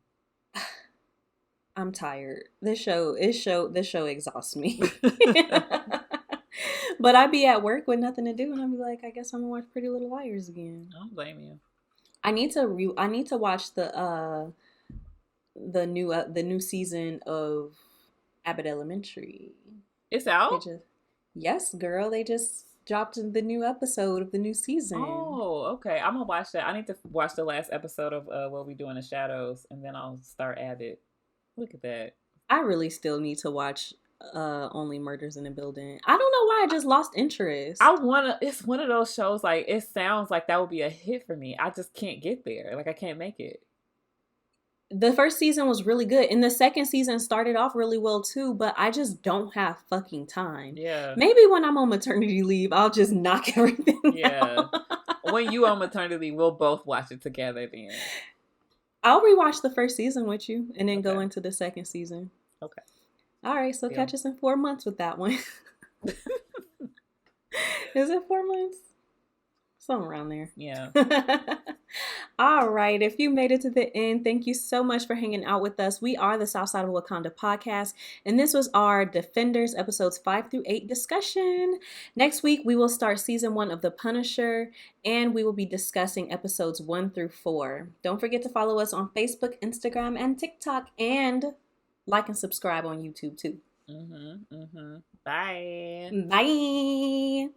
I'm tired. This show exhausts me. But I'd be at work with nothing to do, and I'd be like, I guess I'm gonna watch Pretty Little Liars again. I don't blame you. I need to watch the new season of Abbott Elementary. It's out? Yes, girl. They just dropped the new episode of the new season. Oh, okay. I'm gonna watch that. I need to watch the last episode of What We Do in the Shadows, and then I'll start Abbott. Look at that. I really still need to watch Only Murders in the Building. I don't know why I just lost interest. It's one of those shows, like, it sounds like that would be a hit for me. I just can't get there. Like, I can't make it. The first season was really good, and the second season started off really well too, but I just don't have fucking time. Yeah. Maybe when I'm on maternity leave, I'll just knock everything out. When you on maternity leave, we'll both watch it together then. I'll rewatch the first season with you and then go into the second season. Okay. All right, so catch us in 4 months with that one. Is it 4 months? Somewhere around there. Yeah. All right. If you made it to the end, thank you so much for hanging out with us. We are the Southside of Wakanda podcast, and this was our Defenders episodes 5 through 8 discussion. Next week, we will start season 1 of The Punisher, and we will be discussing episodes 1 through 4. Don't forget to follow us on Facebook, Instagram, and TikTok, and like and subscribe on YouTube too. Bye. Bye.